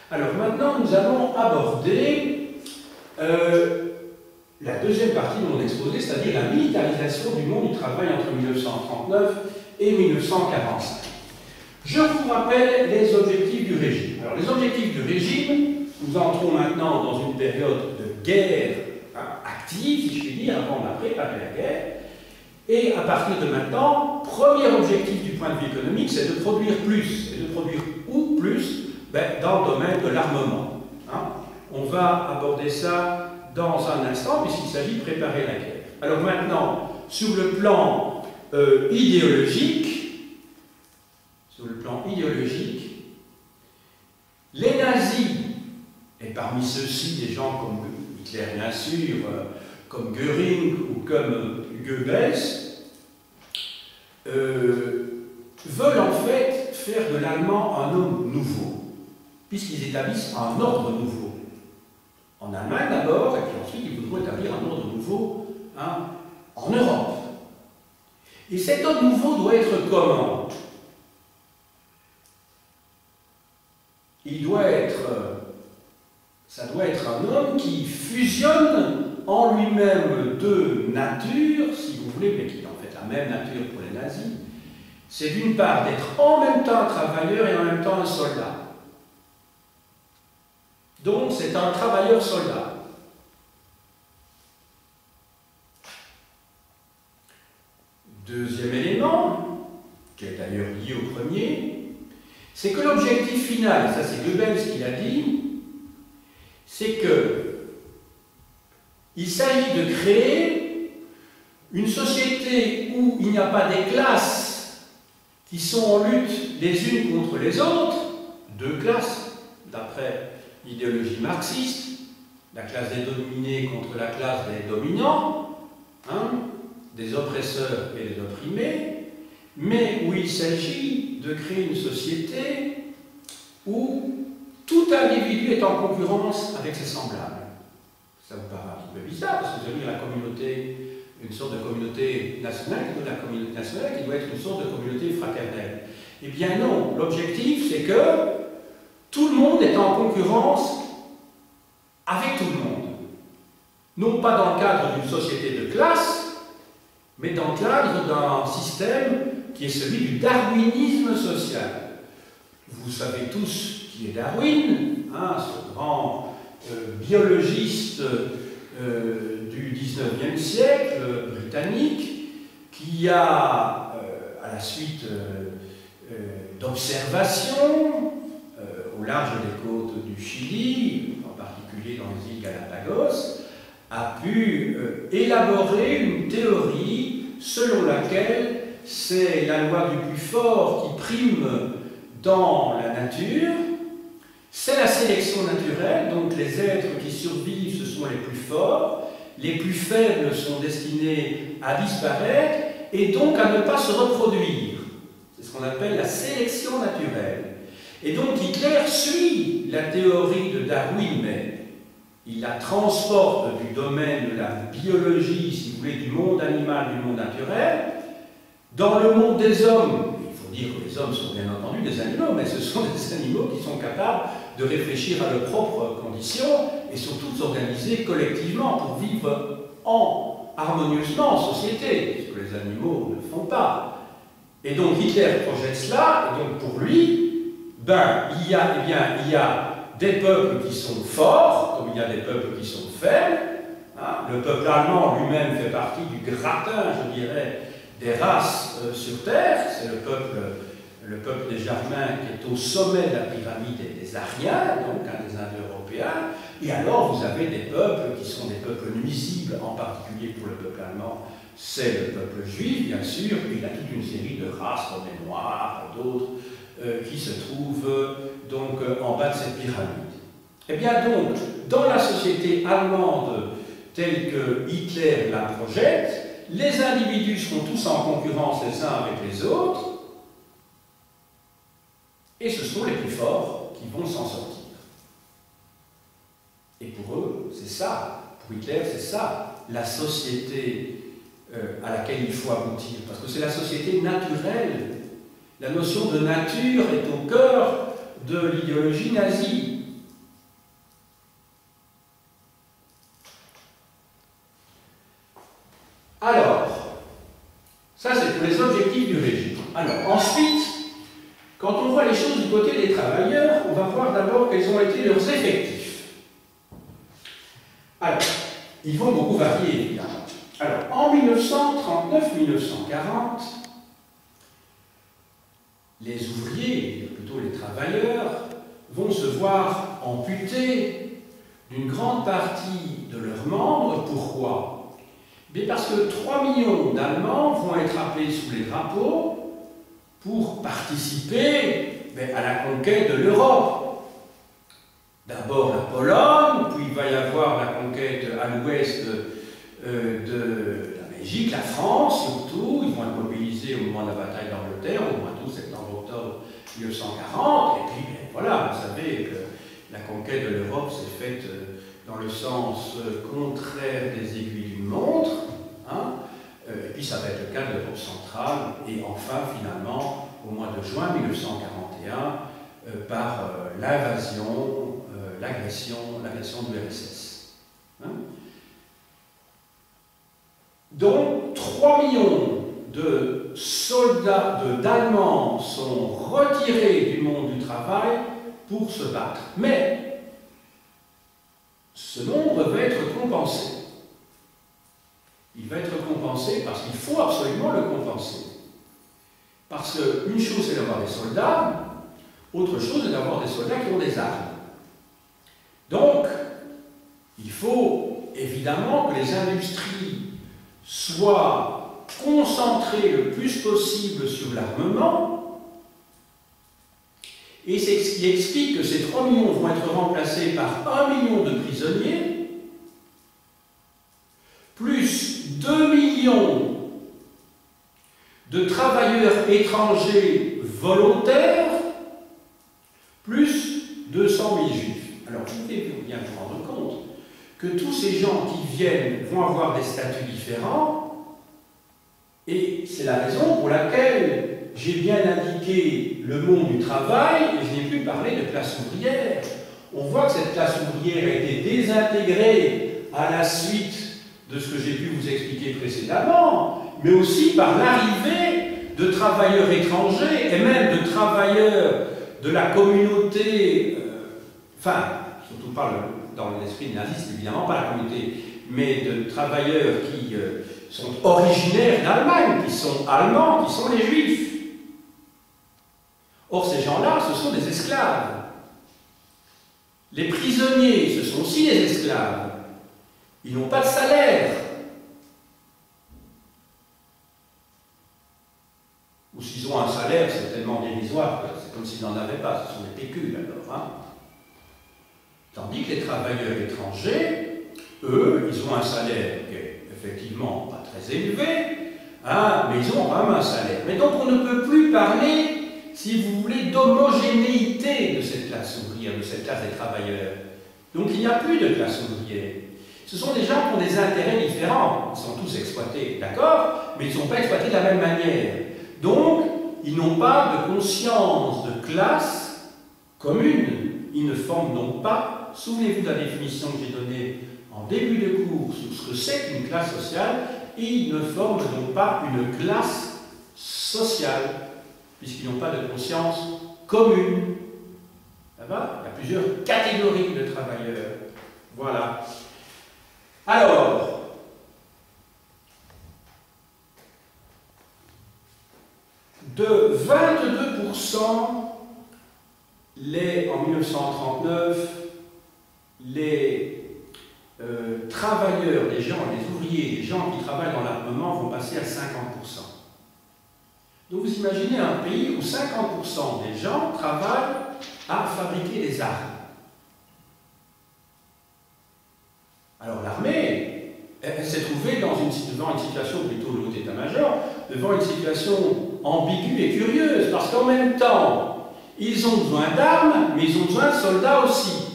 Alors maintenant, nous allons aborder la deuxième partie de mon exposé, c'est-à-dire la militarisation du monde du travail entre 1939 et 1945. Je vous rappelle les objectifs du régime. Alors, les objectifs du régime, nous entrons maintenant dans une période de guerre active, si je puis dire, avant on a préparé la guerre. Et à partir de maintenant, premier objectif du point de vue économique, c'est de produire plus. Et de produire où plus? Dans le domaine de l'armement. On va aborder ça dans un instant, puisqu'il s'agit de préparer la guerre. Alors maintenant, sur le plan idéologique, les nazis, et parmi ceux-ci des gens comme Hitler bien sûr, comme Göring ou comme Goebbels, veulent en fait faire de l'allemand un homme nouveau, puisqu'ils établissent un ordre nouveau. En Allemagne d'abord, et puis ensuite ils voudront établir un ordre nouveau en Europe. Et cet ordre nouveau doit être comment? Ça doit être un homme qui fusionne en lui-même deux natures, si vous voulez, mais qui est en fait la même nature pour les nazis. C'est d'une part d'être en même temps un travailleur et en même temps un soldat. Donc c'est un travailleur-soldat. c'est que l'objectif final, ça c'est Goebbels qui l'a dit, c'est que il s'agit de créer une société où il n'y a pas des classes qui sont en lutte les unes contre les autres, deux classes, d'après l'idéologie marxiste, la classe des dominés contre la classe des dominants, hein, des oppresseurs et des opprimés, mais où il s'agit de créer une société où tout individu est en concurrence avec ses semblables. Ça vous paraît un petit peu bizarre, parce que vous avez la communauté, une sorte de communauté nationale, la communauté nationale qui doit être une sorte de communauté fraternelle. Eh bien non, l'objectif c'est que tout le monde est en concurrence avec tout le monde. Non pas dans le cadre d'une société de classe, mais dans le cadre d'un système qui est celui du darwinisme social. Vous savez tous qui est Darwin, hein, ce grand biologiste du XIXe siècle, britannique, qui a, à la suite d'observations au large des côtes du Chili, en particulier dans les îles Galapagos, a pu élaborer une théorie selon laquelle c'est la loi du plus fort qui prime dans la nature, c'est la sélection naturelle, donc les êtres qui survivent, ce sont les plus forts, les plus faibles sont destinés à disparaître et donc à ne pas se reproduire. C'est ce qu'on appelle la sélection naturelle. Et donc Hitler suit la théorie de Darwin, mais il la transporte du domaine de la biologie, si vous voulez, du monde animal, du monde naturel, dans le monde des hommes. Il faut dire que les hommes sont bien entendu des animaux, mais ce sont des animaux qui sont capables de réfléchir à leurs propres conditions et surtout de s'organiser collectivement pour vivre harmonieusement en société, ce que les animaux ne font pas. Et donc Hitler projette cela, et donc pour lui, il y a des peuples qui sont forts, comme il y a des peuples qui sont faibles. Hein. Le peuple allemand lui-même fait partie du gratin, je dirais, des races sur Terre. C'est le peuple des Germains qui est au sommet de la pyramide des Aryens, donc des Indo-Européens. Et alors vous avez des peuples qui sont des peuples nuisibles, en particulier pour le peuple allemand. C'est le peuple juif, bien sûr, et il y a toute une série de races, comme les Noirs, d'autres, qui se trouvent donc en bas de cette pyramide. Eh bien donc, dans la société allemande telle que Hitler la projette, les individus seront tous en concurrence les uns avec les autres, et ce sont les plus forts qui vont s'en sortir. Et pour eux, c'est ça, pour Hitler, c'est ça, la société à laquelle il faut aboutir, parce que c'est la société naturelle. La notion de nature est au cœur de l'idéologie nazie. Alors, ça c'est pour les objectifs du régime. Alors, ensuite, quand on voit les choses du côté des travailleurs, on va voir d'abord quels ont été leurs effectifs. Alors, ils vont beaucoup varier, évidemment. Alors, en 1939-1940, les ouvriers, plutôt les travailleurs, vont se voir amputés d'une grande partie de leurs membres. Pourquoi? Bien parce que 3 millions d'Allemands vont être appelés sous les drapeaux pour participer à la conquête de l'Europe. D'abord la Pologne, puis il va y avoir la conquête à l'ouest de la Belgique, la France surtout. Ils vont être mobilisés au moment de la bataille d'Angleterre, au mois d'août, septembre-octobre 1940. Et puis voilà, vous savez que la conquête de l'Europe s'est faite dans le sens contraire des aiguilles d'une montre. Hein. Et puis ça va être le cas de l'Europe centrale. Et enfin, finalement, au mois de juin 1941, par l'invasion, l'agression du RSS. Hein. Donc, 3 millions de soldats, d'Allemands sont retirés du monde du travail pour se battre. Mais ce nombre va être compensé. Il va être compensé parce qu'il faut absolument le compenser. Parce qu'une chose, c'est d'avoir des soldats, Autre chose est d'avoir des soldats qui ont des armes. Donc, il faut évidemment que les industries soient concentrées le plus possible sur l'armement, et c'est ce qui explique que ces 3 millions vont être remplacés par 1 million de prisonniers, plus 2 millions de travailleurs étrangers volontaires, plus 200 000 juifs. Alors, vous devez bien vous rendre compte que tous ces gens qui viennent vont avoir des statuts différents, et c'est la raison pour laquelle j'ai bien indiqué le monde du travail, et je n'ai plus parlé de classe ouvrière. On voit que cette classe ouvrière a été désintégrée à la suite de ce que j'ai pu vous expliquer précédemment, mais aussi par l'arrivée de travailleurs étrangers, et même de travailleurs de la communauté, surtout pas dans l'esprit naziste, évidemment, pas la communauté, mais de travailleurs qui sont originaires d'Allemagne, qui sont allemands, qui sont les juifs. Or, ces gens-là, ce sont des esclaves. Les prisonniers, ce sont aussi des esclaves. Ils n'ont pas de salaire. Ou s'ils ont un salaire, c'est tellement dérisoire, c'est comme s'ils n'en avaient pas, ce sont des pécules alors. Hein. Tandis que les travailleurs étrangers, eux, ils ont un salaire qui est effectivement pas très élevé, hein, mais ils ont quand même un salaire. Mais donc on ne peut plus parler, si vous voulez, d'homogénéité de cette classe ouvrière, de cette classe des travailleurs. Donc il n'y a plus de classe ouvrière. Ce sont des gens qui ont des intérêts différents. Ils sont tous exploités, d'accord, mais ils ne sont pas exploités de la même manière. Donc, ils n'ont pas de conscience de classe commune. Ils ne forment donc pas, souvenez-vous de la définition que j'ai donnée en début de cours sur ce que c'est qu'une classe sociale, ils ne forment donc pas une classe sociale, puisqu'ils n'ont pas de conscience commune. Ça va ? Il y a plusieurs catégories de travailleurs. Voilà. Alors, de 22%, en 1939, les travailleurs, les gens, les ouvriers, les gens qui travaillent dans l'armement vont passer à 50%. Donc vous imaginez un pays où 50% des gens travaillent à fabriquer des armes. Alors l'armée, elle s'est trouvée devant une situation, plutôt le haut état-major, devant une situation ambiguë et curieuse, parce qu'en même temps, ils ont besoin d'armes, mais ils ont besoin de soldats aussi.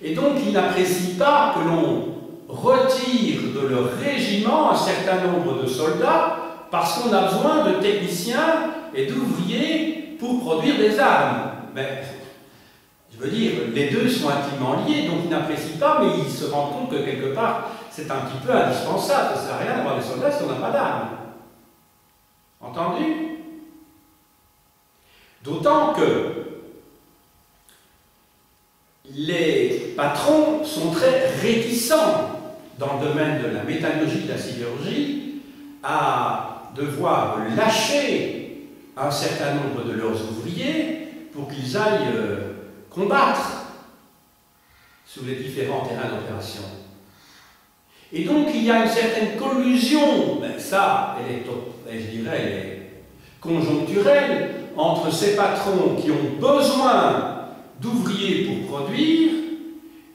Et donc, ils n'apprécient pas que l'on retire de leur régiment un certain nombre de soldats, parce qu'on a besoin de techniciens et d'ouvriers pour produire des armes. Mais, je veux dire, les deux sont intimement liés, donc ils n'apprécient pas, mais ils se rendent compte que quelque part, c'est un petit peu indispensable. Ça ne sert à rien d'avoir des soldats si on n'a pas d'armes. Entendu? D'autant que les patrons sont très réticents dans le domaine de la métallurgie, de la sidérurgie, à devoir lâcher un certain nombre de leurs ouvriers pour qu'ils aillent combattre sur les différents terrains d'opération. Et donc il y a une certaine collusion, ben ça, je dirais, elle est conjoncturelle, entre ces patrons qui ont besoin d'ouvriers pour produire,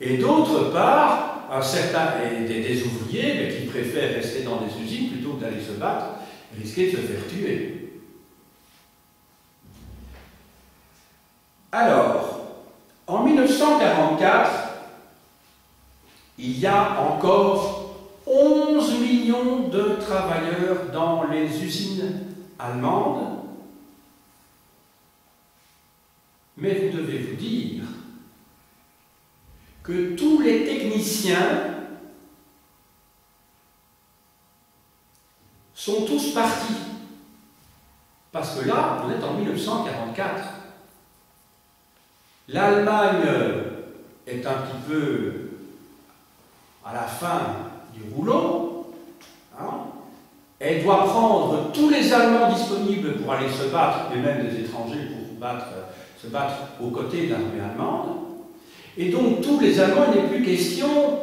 et d'autre part, des ouvriers mais qui préfèrent rester dans des usines plutôt que d'aller se battre et risquer de se faire tuer. Alors, en 1944, il y a encore 11 millions de travailleurs dans les usines allemandes, mais vous devez vous dire que tous les techniciens sont tous partis. Parce que là, on est en 1944. L'Allemagne est un petit peu à la fin du rouleau. Hein. Elle doit prendre tous les Allemands disponibles pour aller se battre, et même des étrangers pour battre se battre aux côtés de l'armée allemande. Et donc, tous les Allemands, il n'est plus question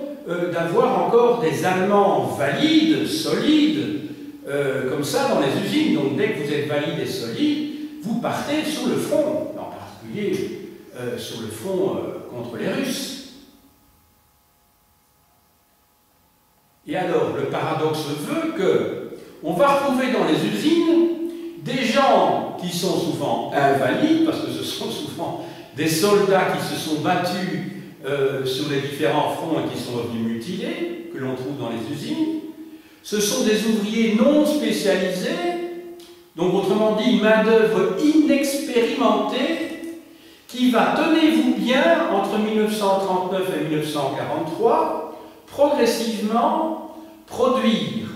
d'avoir encore des Allemands valides, solides, comme ça dans les usines. Donc, dès que vous êtes valide et solide, vous partez sur le front, en particulier sur le front contre les Russes. Et alors, le paradoxe veut qu'on va retrouver dans les usines des gens qui sont souvent invalides, parce que ce sont souvent des soldats qui se sont battus sur les différents fronts et qui sont revenus mutilés, que l'on trouve dans les usines. Ce sont des ouvriers non spécialisés, donc autrement dit, main-d'œuvre inexpérimentée, qui va, tenez-vous bien, entre 1939 et 1943, progressivement produire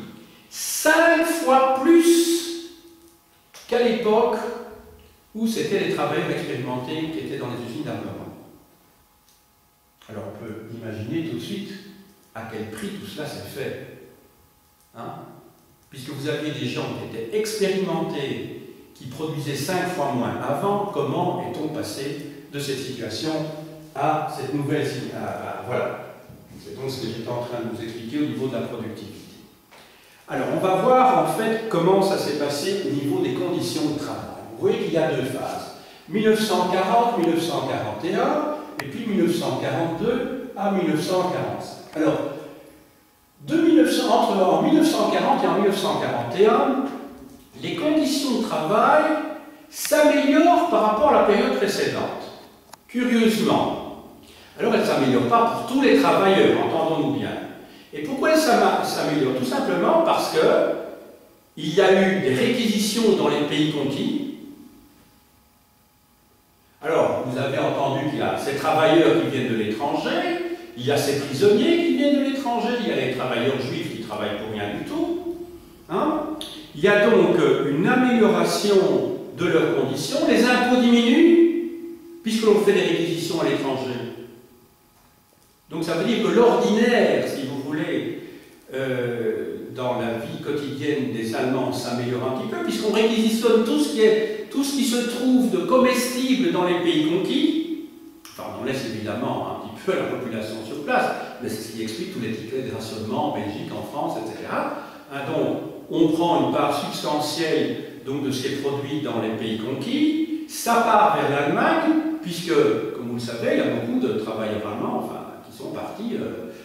5 fois plus qu'à l'époque où c'était les travailleurs expérimentés qui étaient dans les usines d'armement. Alors on peut imaginer tout de suite à quel prix tout cela s'est fait. Hein? Puisque vous aviez des gens qui étaient expérimentés, qui produisaient 5 fois moins avant, comment est-on passé de cette situation à cette nouvelle situation? Voilà. C'est donc ce que j'étais en train de vous expliquer au niveau de la productivité. Alors, on va voir en fait comment ça s'est passé au niveau des conditions de travail. Vous voyez qu'il y a 2 phases. 1940, 1941, et puis 1942 à 1945. Alors, entre 1940 et en 1941, les conditions de travail s'améliorent par rapport à la période précédente. Curieusement. Alors, elles ne s'améliorent pas pour tous les travailleurs, entendons-nous bien. Et pourquoi elles s'améliorent? Tout simplement parce qu'il y a eu des réquisitions dans les pays conquis. Alors, vous avez entendu qu'il y a ces travailleurs qui viennent de l'étranger, il y a ces prisonniers qui viennent de l'étranger, il y a les travailleurs juifs qui travaillent pour rien du tout. Hein? Il y a donc une amélioration de leurs conditions, les impôts diminuent, puisque l'on fait des réquisitions à l'étranger. Donc ça veut dire que l'ordinaire, si vous voulez, dans la vie quotidienne des Allemands s'améliore un petit peu, puisqu'on réquisitionne tout ce qui se trouve de comestible dans les pays conquis. Enfin, on laisse évidemment un petit peu la population sur place, mais c'est ce qui explique tous les tickets de rationnement en Belgique, en France, etc. Donc, on prend une part substantielle donc, de ce qui est produit dans les pays conquis, ça part vers l'Allemagne, puisque, comme vous le savez, il y a beaucoup de travailleurs allemands, enfin, qui sont partis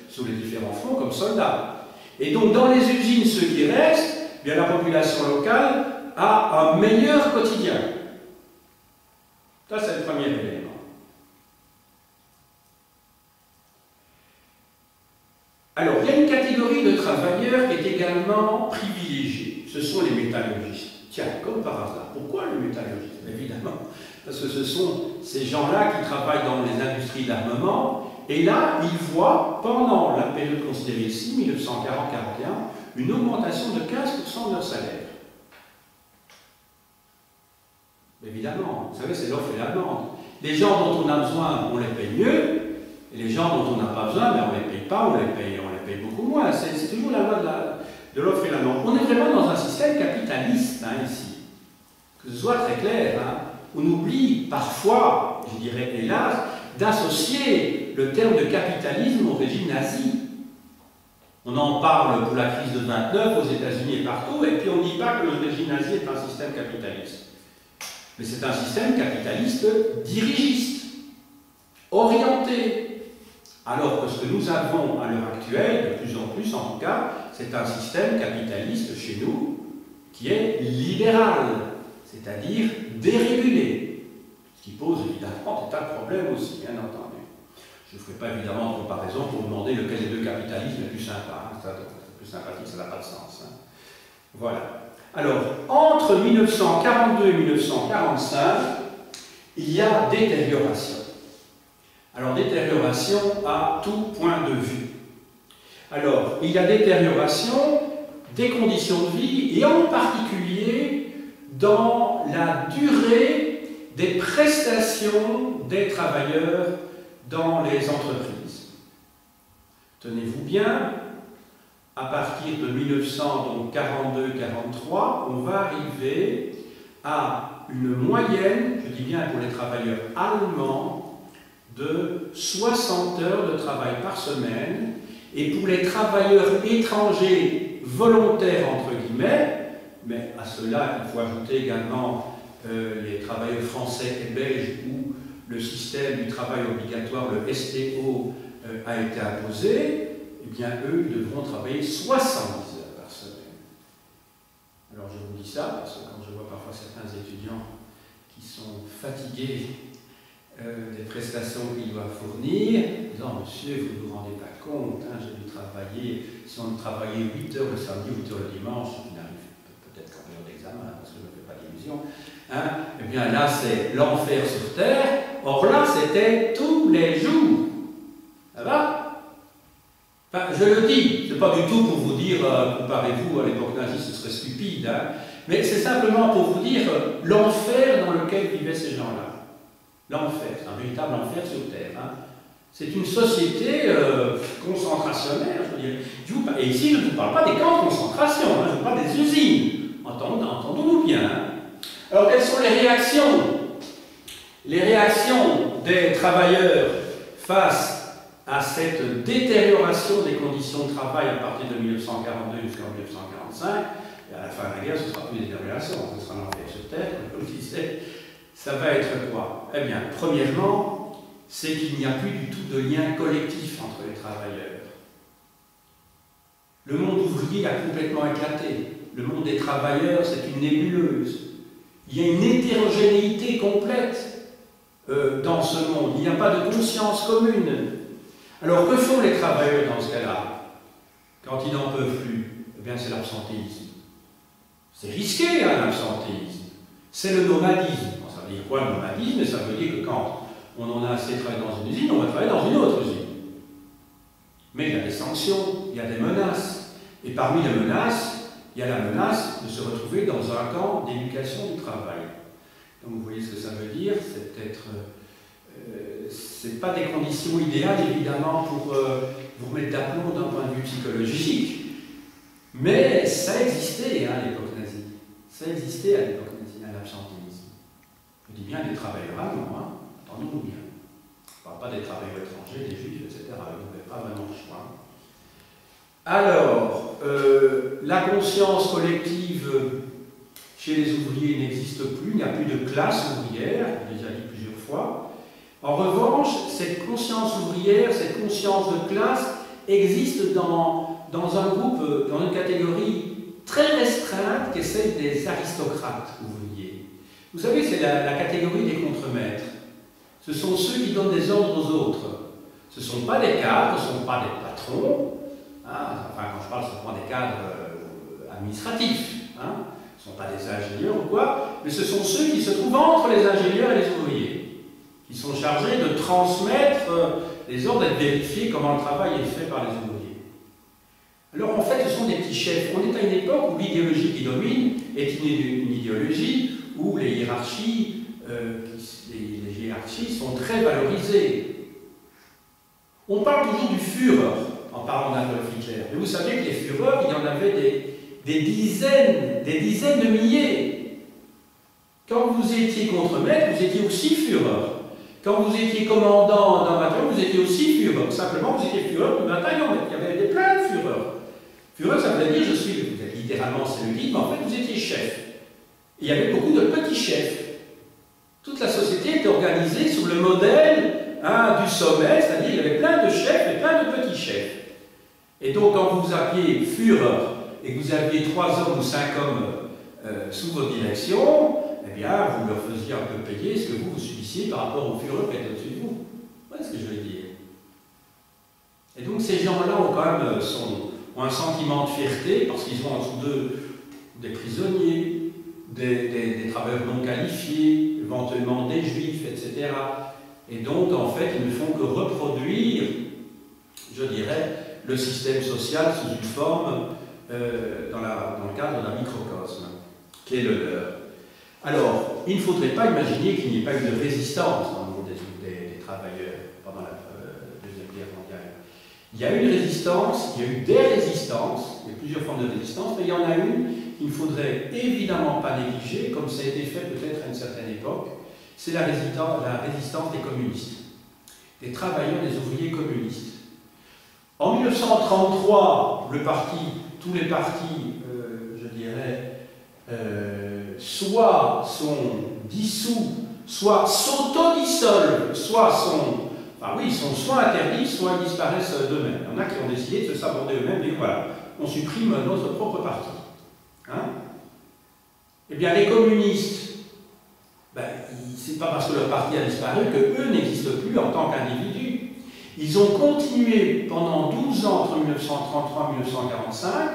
sur les différents fronts comme soldats. Et donc, dans les usines, ceux qui restent, bien, la population locale a un meilleur quotidien. Ça, c'est le premier élément. Alors, il y a une catégorie de travailleurs qui est également privilégiée. Ce sont les métallurgistes. Tiens, comme par hasard. Pourquoi les métallurgistes? Évidemment, parce que ce sont ces gens-là qui travaillent dans les industries d'armement. Et là, ils voient, pendant la période considérée ici, 1940-41, une augmentation de 15% de leur salaire. Évidemment, vous savez, c'est l'offre et la demande. Les gens dont on a besoin, on les paye mieux, et les gens dont on n'a pas besoin, ben on ne les paye pas, on les paye beaucoup moins. C'est toujours la loi de l'offre et la demande. On est vraiment dans un système capitaliste, hein, ici. Que ce soit très clair, hein. On oublie parfois, je dirais hélas, d'associer le terme de capitalisme au régime nazi. On en parle pour la crise de 29 aux États-Unis et partout, et puis on ne dit pas que le régime nazi est un système capitaliste. Mais c'est un système capitaliste dirigiste, orienté. Alors que ce que nous avons à l'heure actuelle, de plus en plus en tout cas, c'est un système capitaliste chez nous qui est libéral, c'est-à-dire dérégulé. Ce qui pose évidemment des tas de problèmes aussi, bien entendu. Je ne ferai pas évidemment de comparaison pour demander lequel des deux capitalismes est le plus sympa. Hein. C'est plus sympathique, ça n'a pas de sens. Hein. Voilà. Alors, entre 1942 et 1945, il y a détérioration. Alors, détérioration à tout point de vue. Alors, il y a détérioration des conditions de vie, et en particulier dans la durée des prestations des travailleurs dans les entreprises. Tenez-vous bien, à partir de 1942-43, on va arriver à une moyenne, je dis bien pour les travailleurs allemands, de 60 heures de travail par semaine, et pour les travailleurs étrangers volontaires, entre guillemets, mais à cela il faut ajouter également les travailleurs français et belges où le système du travail obligatoire, le STO, a été imposé, eh bien eux, ils devront travailler 70 heures par semaine. Alors je vous dis ça parce que quand je vois parfois certains étudiants qui sont fatigués des prestations qu'ils doivent fournir, disant monsieur, vous ne vous rendez pas compte, hein, j'ai dû travailler, si on travaillait 8 heures le samedi, 8 heures le dimanche, je n'arrive peut-être qu'en période d'examen, parce que je ne me fais pas d'illusions, hein, et bien là c'est l'enfer sur terre, or là c'était tous les jours. Ça va? Enfin, je le dis, ce n'est pas du tout pour vous dire, comparez-vous à l'époque nazie, ce serait stupide, hein, mais c'est simplement pour vous dire l'enfer dans lequel vivaient ces gens-là. L'enfer, c'est un véritable enfer sur Terre. Hein. C'est une société concentrationnaire, je veux dire. Et ici, je ne vous parle pas des camps de concentration, hein, je vous parle des usines. Entendons-nous bien. Hein. Alors, quelles sont les réactions? Les réactions des travailleurs face à cette détérioration des conditions de travail à partir de 1942 jusqu'en 1945, et à la fin de la guerre, ce ne sera plus des détériorations, ce sera l'enfer sur Terre, comme je disais. Ça va être quoi? Eh bien, premièrement, c'est qu'il n'y a plus du tout de lien collectif entre les travailleurs. Le monde ouvrier a complètement éclaté. Le monde des travailleurs, c'est une nébuleuse. Il y a une hétérogénéité complète dans ce monde. Il n'y a pas de conscience commune. Alors, que font les travailleurs dans ce cas-là? Quand ils n'en peuvent plus, eh bien, c'est l'absentéisme. C'est risqué, hein, l'absentéisme. C'est le nomadisme. Ça veut dire quoi, le nomadisme? Ça veut dire que quand on en a assez travaillé dans une usine, on va travailler dans une autre usine. Mais il y a des sanctions, il y a des menaces. Et parmi les menaces, il y a la menace de se retrouver dans un camp d'éducation du travail. Donc vous voyez ce que ça veut dire, c'est peut-être... c'est pas des conditions idéales, évidemment, pour vous remettre d'aplomb d'un point de vue psychologique. Mais ça existait hein, à l'époque nazie. Ça existait à l'époque nazie, à l'absentéisme. Je dis bien des travailleurs allemands, hein, entendons-nous bien. Je ne parle pas des travailleurs étrangers, des juifs, etc. Ils n'avaient pas vraiment le choix. Alors, la conscience collective chez les ouvriers n'existe plus, il n'y a plus de classe ouvrière, je l'ai déjà dit plusieurs fois. En revanche, cette conscience ouvrière, cette conscience de classe existe dans un groupe, dans une catégorie très restreinte qui est celle des aristocrates ouvriers. Vous savez, c'est la catégorie des contremaîtres. Ce sont ceux qui donnent des ordres aux autres. Ce ne sont pas des cadres, ce ne sont pas des patrons. Hein, enfin, quand je parle, ce ne sont pas des cadres administratifs. Hein, ce ne sont pas des ingénieurs ou quoi, mais ce sont ceux qui se trouvent entre les ingénieurs et les ouvriers, qui sont chargés de transmettre les ordres et de vérifier comment le travail est fait par les ouvriers. Alors en fait, ce sont des petits chefs. On est à une époque où l'idéologie qui domine est une idéologie où les hiérarchies, les hiérarchies sont très valorisées. On parle toujours du Führer en parlant d'Adolf Hitler. Mais vous savez que les Führers, il y en avait des dizaines de milliers. Quand vous étiez contremaître, vous étiez aussi Führer. Quand vous étiez commandant d'un bataillon, vous étiez aussi Führer. Simplement, vous étiez Führer du bataillon. Il y avait plein de Führer. Führer, ça veut dire, vous êtes littéralement cellulite, mais en fait, vous étiez chef. Et il y avait beaucoup de petits chefs. Toute la société était organisée sur le modèle du sommet, c'est-à-dire il y avait plein de chefs et plein de petits chefs. Et donc, quand vous appeliez Führer et que vous aviez 3 hommes ou 5 hommes sous votre direction, eh bien, vous leur faisiez un peu payer ce que vous subissiez par rapport au Führer qui était au-dessus de vous. Vous voyez ce que je veux dire? Et donc, ces gens-là ont quand même ont un sentiment de fierté parce qu'ils ont en dessous d'eux des prisonniers, des travailleurs non qualifiés, éventuellement des juifs, etc. Et donc, en fait, ils ne font que reproduire, je dirais, le système social sous une forme dans le cadre d'un microcosme, qui est le leur. Alors, il ne faudrait pas imaginer qu'il n'y ait pas eu de résistance dans le monde des travailleurs pendant la Deuxième Guerre mondiale. Il y a eu une résistance, il y a eu des résistances, il y a plusieurs formes de résistance, mais il y en a une il ne faudrait évidemment pas négliger, comme ça a été fait peut-être à une certaine époque, c'est la résistance des communistes, des travailleurs, des ouvriers communistes. En 1933, tous les partis, je dirais, soit sont dissous, soit s'autodissolvent, soit interdits, soit disparaissent d'eux-mêmes. Il y en a qui ont décidé de se saborder eux-mêmes et voilà, on supprime notre propre parti. Hein? Eh bien, les communistes, c'est pas parce que leur parti a disparu qu'eux n'existent plus en tant qu'individus. Ils ont continué pendant 12 ans, entre 1933 et 1945,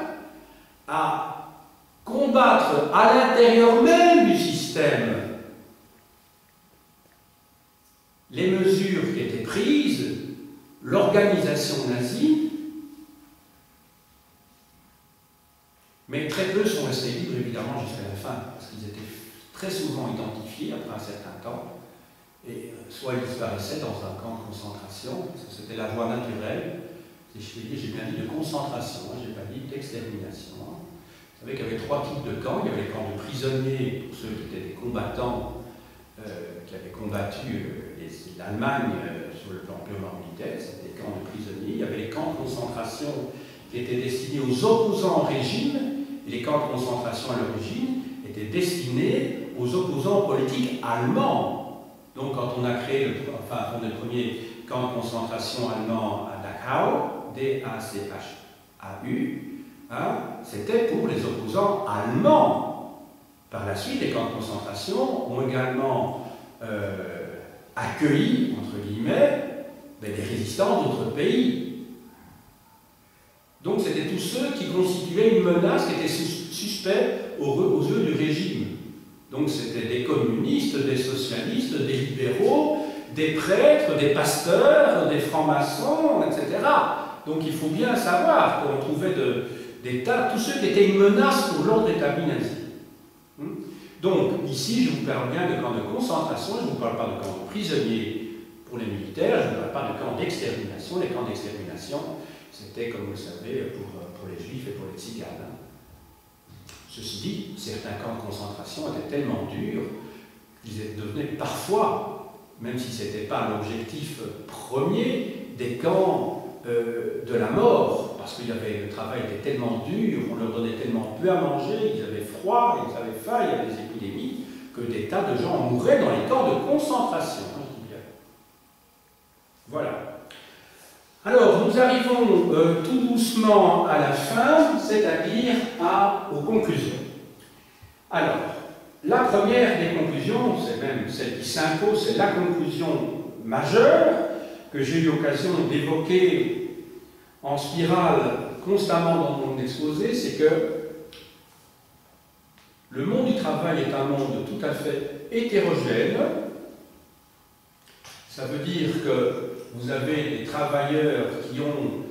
à combattre à l'intérieur même du système les mesures qui étaient prises, l'organisation nazie, mais très peu sont restés libres, évidemment, jusqu'à la fin, parce qu'ils étaient très souvent identifiés après un certain temps, et soit ils disparaissaient dans un camp de concentration, parce que c'était la voie naturelle, j'ai bien dit de concentration, je n'ai pas dit d'extermination. Vous savez qu'il y avait 3 types de camps. Il y avait les camps de prisonniers, pour ceux qui étaient des combattants qui avaient combattu l'Allemagne sur le plan purement militaire, c'était des camps de prisonniers. Il y avait les camps de concentration qui étaient destinés aux opposants au régime, et les camps de concentration à l'origine étaient destinés aux opposants politiques allemands. Donc quand on a créé le premier camp de concentration allemand à Dachau, D-A-C-H-A-U, hein, c'était pour les opposants allemands. Par la suite, les camps de concentration ont également accueilli, entre guillemets, des résistants d'autres pays. Donc c'était tous ceux qui constituaient une menace, qui étaient suspects aux yeux du régime. Donc c'était des communistes, des socialistes, des libéraux, des prêtres, des pasteurs, des francs-maçons, etc. Donc il faut bien savoir qu'on trouvait des tas, tous ceux qui étaient une menace pour l'ordre établi nazi. Donc ici, je vous parle bien de camps de concentration, je ne vous parle pas de camps de prisonniers pour les militaires, je ne parle pas de camps d'extermination. Les camps d'extermination, c'était, comme vous le savez, pour les juifs et pour les tziganes. Ceci dit, certains camps de concentration étaient tellement durs qu'ils devenaient parfois, même si ce n'était pas l'objectif premier, des camps de la mort, parce que le travail était tellement dur, on leur donnait tellement peu à manger, ils avaient froid, ils avaient faim, il y avait des épidémies, que des tas de gens mouraient dans les camps de concentration. Voilà. Alors, nous arrivons tout doucement à la fin, c'est-à-dire aux conclusions. Alors, la première des conclusions, c'est même celle qui s'impose, c'est la conclusion majeure que j'ai eu l'occasion d'évoquer en spirale constamment dans mon exposé, c'est que le monde du travail est un monde tout à fait hétérogène. Ça veut dire que vous avez des travailleurs qui ont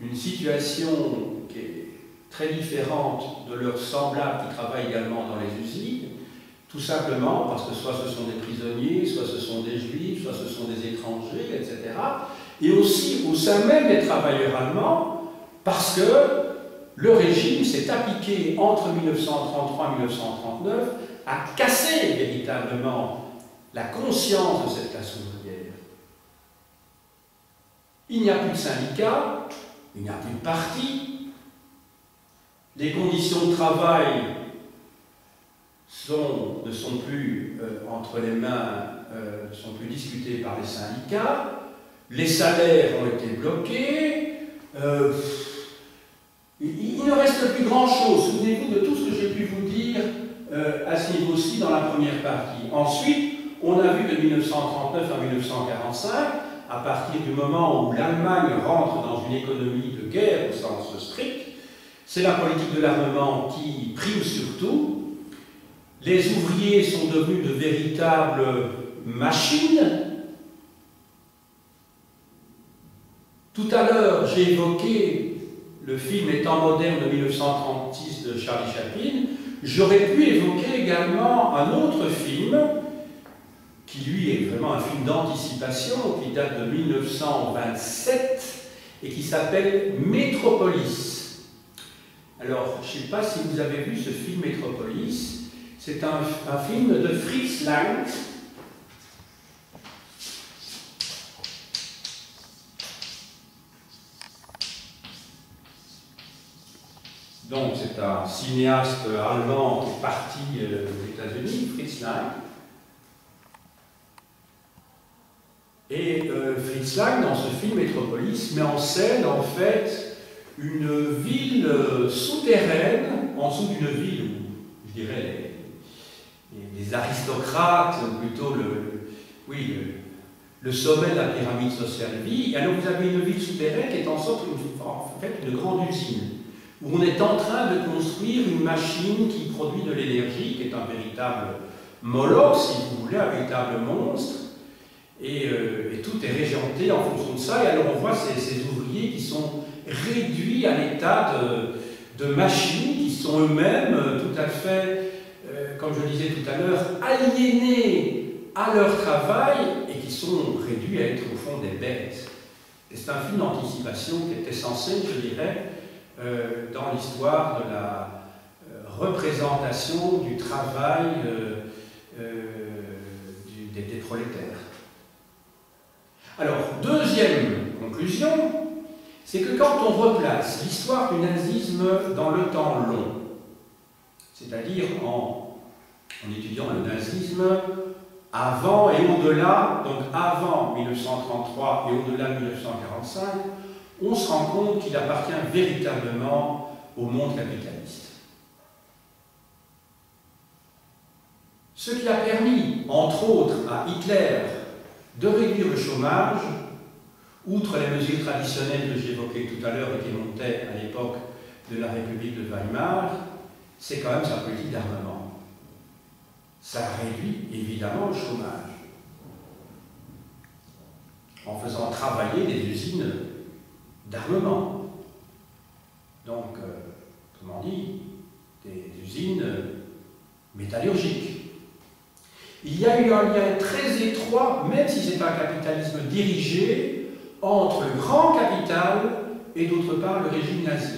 une situation qui est très différente de leurs semblables qui travaillent également dans les usines, tout simplement parce que soit ce sont des prisonniers, soit ce sont des juifs, soit ce sont des étrangers, etc. Et aussi au sein même des travailleurs allemands, parce que le régime s'est appliqué entre 1933 et 1939 à casser véritablement la conscience de cette classe ouvrière. Il n'y a plus de syndicats, il n'y a plus de partis, les conditions de travail ne sont plus entre les mains, ne sont plus discutées par les syndicats, les salaires ont été bloqués, il ne reste plus grand-chose. Souvenez-vous de tout ce que j'ai pu vous dire à ce niveau-ci dans la première partie. Ensuite, on a vu de 1939 à 1945, à partir du moment où l'Allemagne rentre dans une économie de guerre au sens strict, c'est la politique de l'armement qui prime surtout. Les ouvriers sont devenus de véritables machines. Tout à l'heure, j'ai évoqué le film Étant moderne de 1936 de Charlie Chaplin. J'aurais pu évoquer également un autre film qui, lui, est vraiment un film d'anticipation, qui date de 1927 et qui s'appelle Métropolis. Alors, je ne sais pas si vous avez vu ce film Metropolis. C'est un film de Fritz Lang. Donc, c'est un cinéaste allemand qui est parti aux États-Unis, Fritz Lang. Et Fritz Lang, dans ce film Metropolis, met en scène, en fait, une ville souterraine, en dessous d'une ville où, je dirais, les aristocrates, ou plutôt le sommet de la pyramide sociale vit. Et alors, vous avez une ville souterraine qui est en fait une grande usine, où on est en train de construire une machine qui produit de l'énergie, qui est un véritable Moloch, si vous voulez, un véritable monstre, et tout est régenté en fonction de ça, et alors on voit ces ouvriers qui sont réduits à l'état de machines, qui sont eux-mêmes tout à fait, comme je le disais tout à l'heure, aliénés à leur travail, et qui sont réduits à être au fond des bêtes. Et c'est un film d'anticipation qui est essentiel, je dirais, dans l'histoire de la représentation du travail des prolétaires. Alors, deuxième conclusion, c'est que quand on replace l'histoire du nazisme dans le temps long, c'est-à-dire en étudiant le nazisme avant et au-delà, donc avant 1933 et au-delà de 1945, on se rend compte qu'il appartient véritablement au monde capitaliste. Ce qui a permis, entre autres, à Hitler de réduire le chômage, outre les mesures traditionnelles que j'évoquais tout à l'heure et qui montaient à l'époque de la République de Weimar, c'est quand même sa politique d'armement. Ça réduit évidemment le chômage, en faisant travailler des usines d'armement. Donc, autrement dit, des usines métallurgiques. Il y a eu un lien très étroit, même si c'est un capitalisme dirigé, entre le grand capital et d'autre part le régime nazi.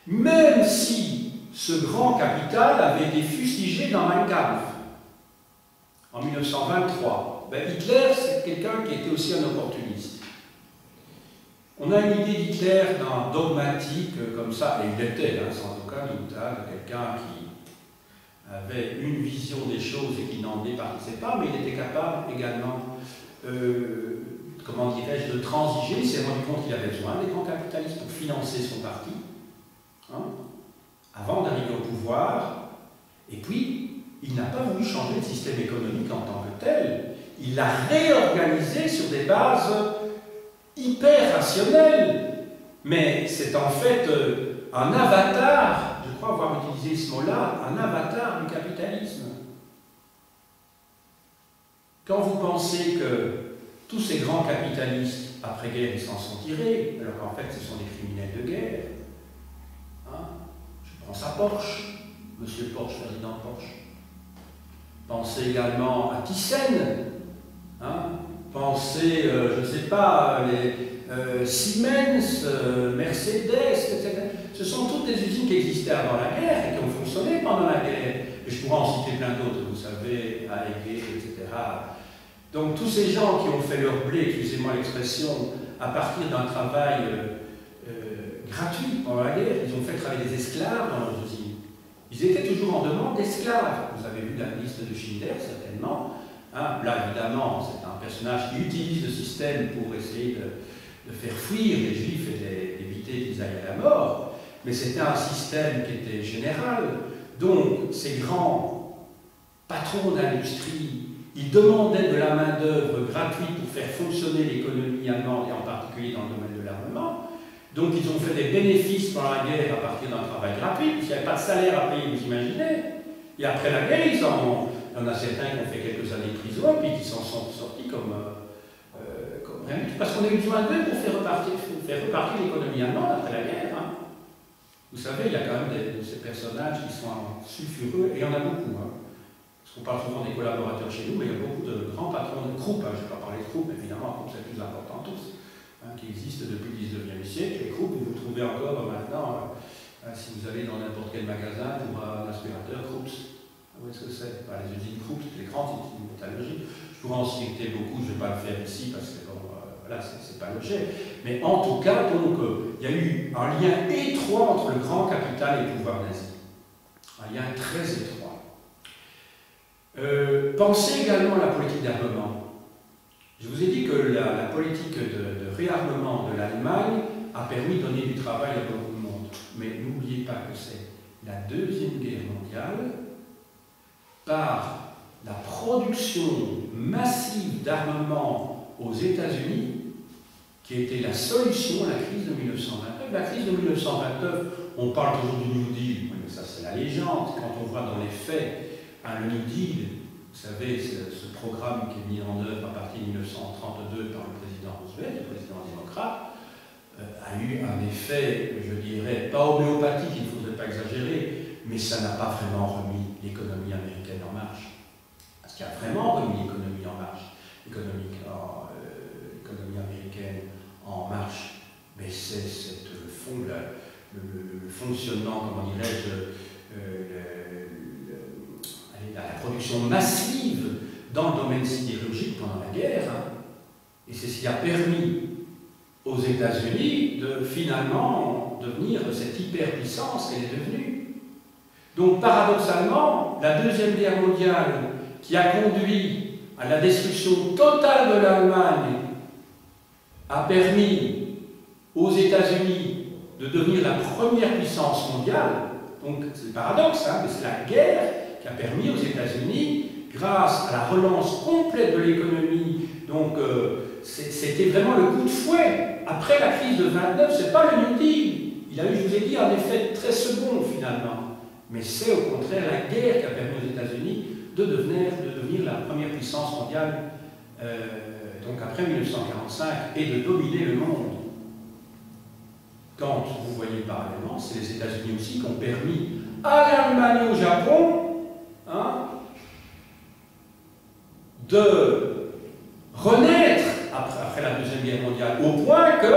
Même si ce grand capital avait été fustigé dans Mein Kampf en 1923, Hitler, c'est quelqu'un qui était aussi un opportuniste. On a une idée d'Hitler d'un dogmatique comme ça, et il était, sans aucun doute, quelqu'un qui avait une vision des choses et qui n'en départissait pas, mais il était capable également, comment dirais-je, de transiger. Il s'est rendu compte qu'il avait besoin des grands capitalistes pour financer son parti, avant d'arriver au pouvoir. Et puis, il n'a pas voulu changer le système économique en tant que tel. Il l'a réorganisé sur des bases hyper rationnelles. Mais c'est en fait un avatar, je crois avoir utilisé ce mot-là, un avatar du capitalisme. Quand vous pensez que tous ces grands capitalistes, après-guerre, ils s'en sont tirés, alors qu'en fait, ce sont des criminels de guerre. Je prends ça Porsche, Monsieur Porsche, président Porsche. Pensez également à Thyssen. Pensez, je ne sais pas, les Siemens, Mercedes, etc. Ce sont toutes des usines qui existaient avant la guerre et qui ont fonctionné pendant la guerre. Et je pourrais en citer plein d'autres, vous savez, AEG, etc. Donc tous ces gens qui ont fait leur blé, excusez-moi l'expression, à partir d'un travail gratuit pendant la guerre, ils ont fait travailler des esclaves dans leurs usines. Ils étaient toujours en demande d'esclaves. Vous avez vu la liste de Schindler, certainement. Là, évidemment, c'est un personnage qui utilise le système pour essayer de faire fuir les Juifs et d'éviter qu'ils aillent à la mort. Mais c'était un système qui était général. Donc, ces grands patrons d'industrie, ils demandaient de la main-d'œuvre gratuite pour faire fonctionner l'économie allemande, et en particulier dans le domaine de l'armement. Donc, ils ont fait des bénéfices pendant la guerre à partir d'un travail gratuit, puisqu'il n'y avait pas de salaire à payer, vous imaginez. Et après la guerre, il y en a certains qui ont fait quelques années de prison, et puis qui s'en sont sortis comme rien du tout. Parce qu'on a eu besoin d'eux pour faire repartir l'économie allemande après la guerre. Vous savez, il y a quand même de ces personnages qui sont sulfureux, et il y en a beaucoup. Parce qu'on parle souvent des collaborateurs chez nous, mais il y a beaucoup de grands patrons de Krupp. Je ne vais pas parler de Krupp, évidemment, Krupp c'est le plus important de tous. qui existent depuis le 19e siècle. Les Krupp, vous trouvez encore maintenant, si vous allez dans n'importe quel magasin pour un aspirateur Krupp. Où est-ce que c'est? Les usines Krupp, les grandes usines métallurgiques. Je pourrais en citer beaucoup, je ne vais pas le faire ici parce que bon, voilà, c'est pas l'objet. Mais en tout cas, donc, il y a eu un lien étroit entre le grand capital et le pouvoir nazi. Un lien très étroit. Pensez également à la politique d'armement. Je vous ai dit que la politique de réarmement de l'Allemagne a permis de donner du travail à beaucoup de monde. Mais n'oubliez pas que c'est la Deuxième Guerre mondiale, par la production massive d'armement aux États-Unis, qui était la solution à la crise de 1929. La crise de 1929, on parle toujours du New Deal, mais ça c'est la légende. Quand on voit dans les faits le New Deal, vous savez, ce programme qui est mis en œuvre à partir de 1932 par le président Roosevelt, le président démocrate, a eu un effet, je dirais, pas homéopathique, il ne faudrait pas exagérer, mais ça n'a pas vraiment remis l'économie américaine en marche. Ce qui a vraiment remis l'économie en marche, l'économie américaine en marche, mais c'est le fonctionnement, comment dirais-je, la production massive dans le domaine sidérurgique pendant la guerre, et c'est ce qui a permis aux États-Unis de finalement devenir cette hyperpuissance qu'elle est devenue. Donc paradoxalement, la Deuxième Guerre mondiale, qui a conduit à la destruction totale de l'Allemagne, a permis aux États-Unis de devenir la première puissance mondiale. Donc c'est le paradoxe, mais c'est la guerre qui a permis aux États-Unis, grâce à la relance complète de l'économie, donc c'était vraiment le coup de fouet. Après la crise de 29, c'est pas le New Deal. Il a eu, je vous ai dit, un effet très second finalement. Mais c'est au contraire la guerre qui a permis aux États-Unis de devenir la première puissance mondiale, donc après 1945, et de dominer le monde. Quand vous voyez parallèlement, c'est les États-Unis aussi qui ont permis à l'Allemagne et au Japon de renaître après la Deuxième Guerre mondiale, au point que,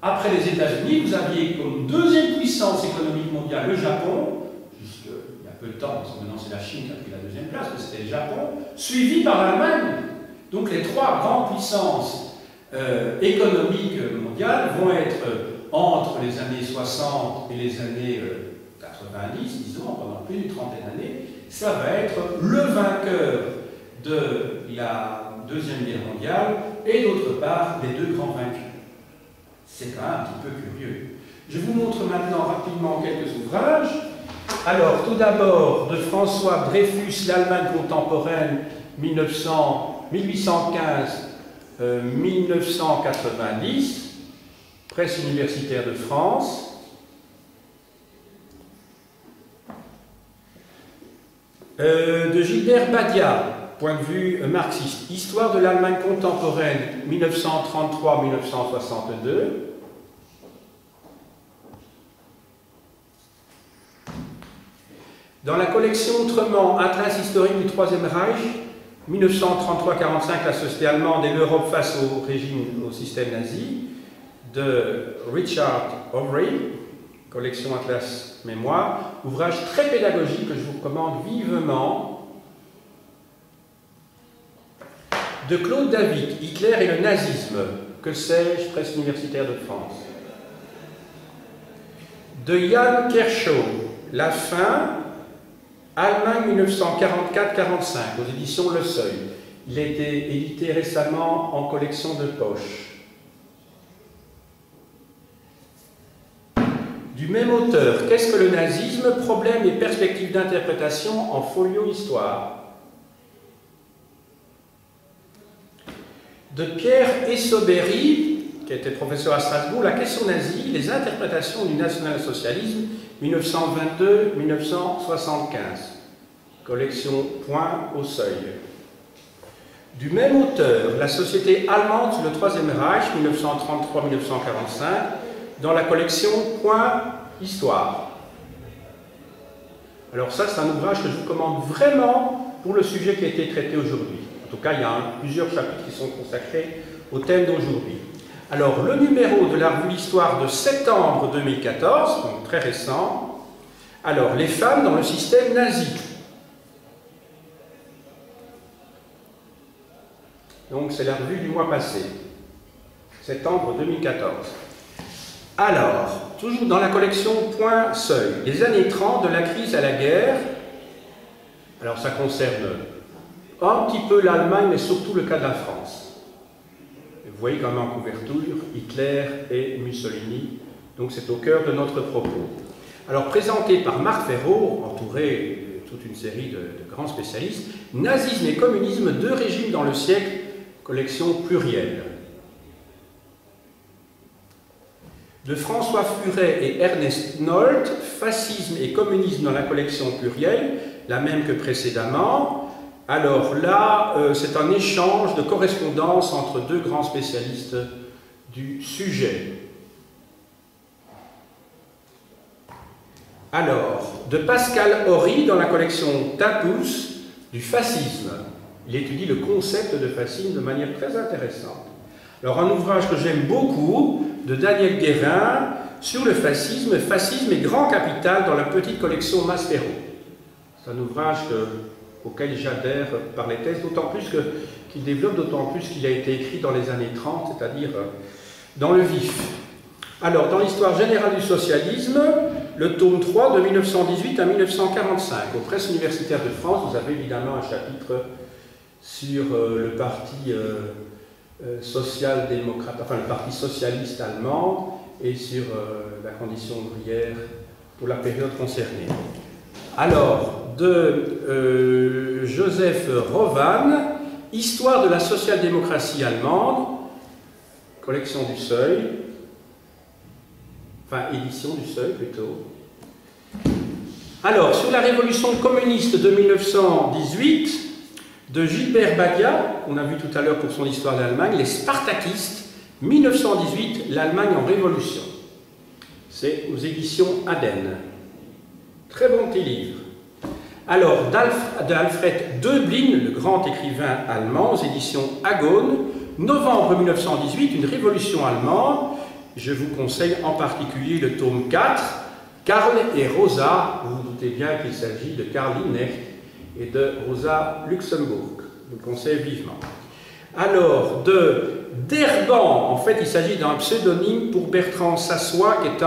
après les États-Unis, vous aviez comme deuxième puissance économique mondiale le Japon, jusqu'il y a peu de temps, parce que maintenant c'est la Chine qui a pris la deuxième place, mais c'était le Japon, suivi par l'Allemagne. Donc les trois grandes puissances économiques mondiales vont être entre les années 60 et les années 90, disons, pendant plus d'une trentaine d'années. Ça va être le vainqueur de la Deuxième Guerre mondiale et d'autre part les deux grands vaincus. C'est quand même un petit peu curieux. Je vous montre maintenant rapidement quelques ouvrages. Alors, tout d'abord, de François Dreyfus, l'Allemagne contemporaine, 1815-1990, Presse universitaire de France. De Gilbert Badia, point de vue marxiste, Histoire de l'Allemagne contemporaine, 1933-1962. Dans la collection Autrement, Atlas historique du Troisième Reich, 1933-45, la société allemande et l'Europe face au régime, au système nazi, de Richard Overy, collection Atlas Mémoire, ouvrage très pédagogique que je vous recommande vivement, de Claude David, Hitler et le nazisme, que sais-je, Presse universitaire de France, de Jan Kershaw, La fin, Allemagne 1944-45, aux éditions Le Seuil. Il a été édité récemment en collection de poche. Du même auteur, Qu'est-ce que le nazisme? Problèmes et perspectives d'interprétation en folio Histoire. De Pierre Essoberi, qui était professeur à Strasbourg, La question nazie, les interprétations du national-socialisme, 1922-1975. Collection Point au Seuil. Du même auteur, La société allemande sous le Troisième Reich, 1933-1945, dans la collection Point Histoire. Alors ça, c'est un ouvrage que je vous recommande vraiment pour le sujet qui a été traité aujourd'hui. En tout cas, il y a plusieurs chapitres qui sont consacrés au thème d'aujourd'hui. Alors, le numéro de la revue L'Histoire de septembre 2014, donc très récent. Alors, les femmes dans le système nazi. Donc, c'est la revue du mois passé, septembre 2014. Alors, toujours dans la collection Point Seuil, les années 30 de la crise à la guerre. Alors, ça concerne un petit peu l'Allemagne, mais surtout le cas de la France. Vous voyez quand même en couverture Hitler et Mussolini, donc c'est au cœur de notre propos. Alors, présenté par Marc Ferraud, entouré de toute une série de grands spécialistes, Nazisme et communisme, deux régimes dans le siècle, collection plurielle. De François Furet et Ernest Nolte, Fascisme et communisme dans la collection plurielle, la même que précédemment. Alors là, c'est un échange de correspondance entre deux grands spécialistes du sujet. Alors, de Pascal Horry dans la collection Tapus, du fascisme. Il étudie le concept de fascisme de manière très intéressante. Alors, un ouvrage que j'aime beaucoup, de Daniel Guérin, sur le fascisme, fascisme et grand capital dans la petite collection Maspero. C'est un ouvrage auquel j'adhère par les thèses, d'autant plus qu'il développe, d'autant plus qu'il a été écrit dans les années 30, c'est-à-dire dans le vif. Alors, dans l'histoire générale du socialisme, le tome 3 de 1918 à 1945, aux presses universitaires de France, vous avez évidemment un chapitre sur le parti social-démocrate, enfin le parti socialiste allemand, et sur la condition ouvrière pour la période concernée. Alors, de Joseph Rowan, Histoire de la social-démocratie allemande, collection du Seuil, enfin édition du Seuil plutôt. Alors, sur la révolution communiste de 1918, de Gilbert Badia, qu'on a vu tout à l'heure pour son histoire d'Allemagne, les Spartakistes, 1918, l'Allemagne en révolution. C'est aux éditions Aden. Très bon petit livre. Alors, d'Alfred Döblin, le grand écrivain allemand, aux éditions Agone, novembre 1918, une révolution allemande. Je vous conseille en particulier le tome 4, Karl et Rosa. Vous vous doutez bien qu'il s'agit de Karl Liebknecht et de Rosa Luxembourg. Je vous le conseille vivement. Alors, de Derban, en fait, il s'agit d'un pseudonyme pour Bertrand Sassois, qui est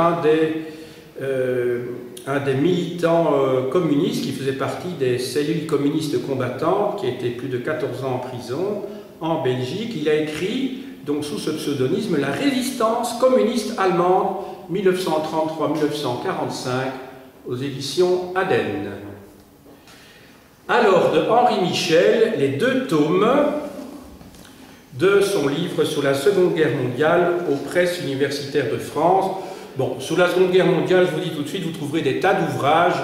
un des militants communistes qui faisait partie des cellules communistes combattantes, qui a été plus de 14 ans en prison en Belgique. Il a écrit, donc sous ce pseudonyme, La résistance communiste allemande 1933-1945 aux éditions Aden. Alors, de Henri Michel, les deux tomes de son livre sur la Seconde Guerre mondiale aux presses universitaires de France. Bon, sur la Seconde Guerre mondiale, je vous dis tout de suite, vous trouverez des tas d'ouvrages.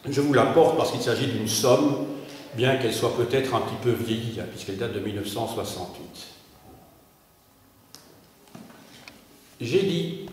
Je vous l'apporte parce qu'il s'agit d'une somme, bien qu'elle soit peut-être un petit peu vieillie, puisqu'elle date de 1968. J'ai dit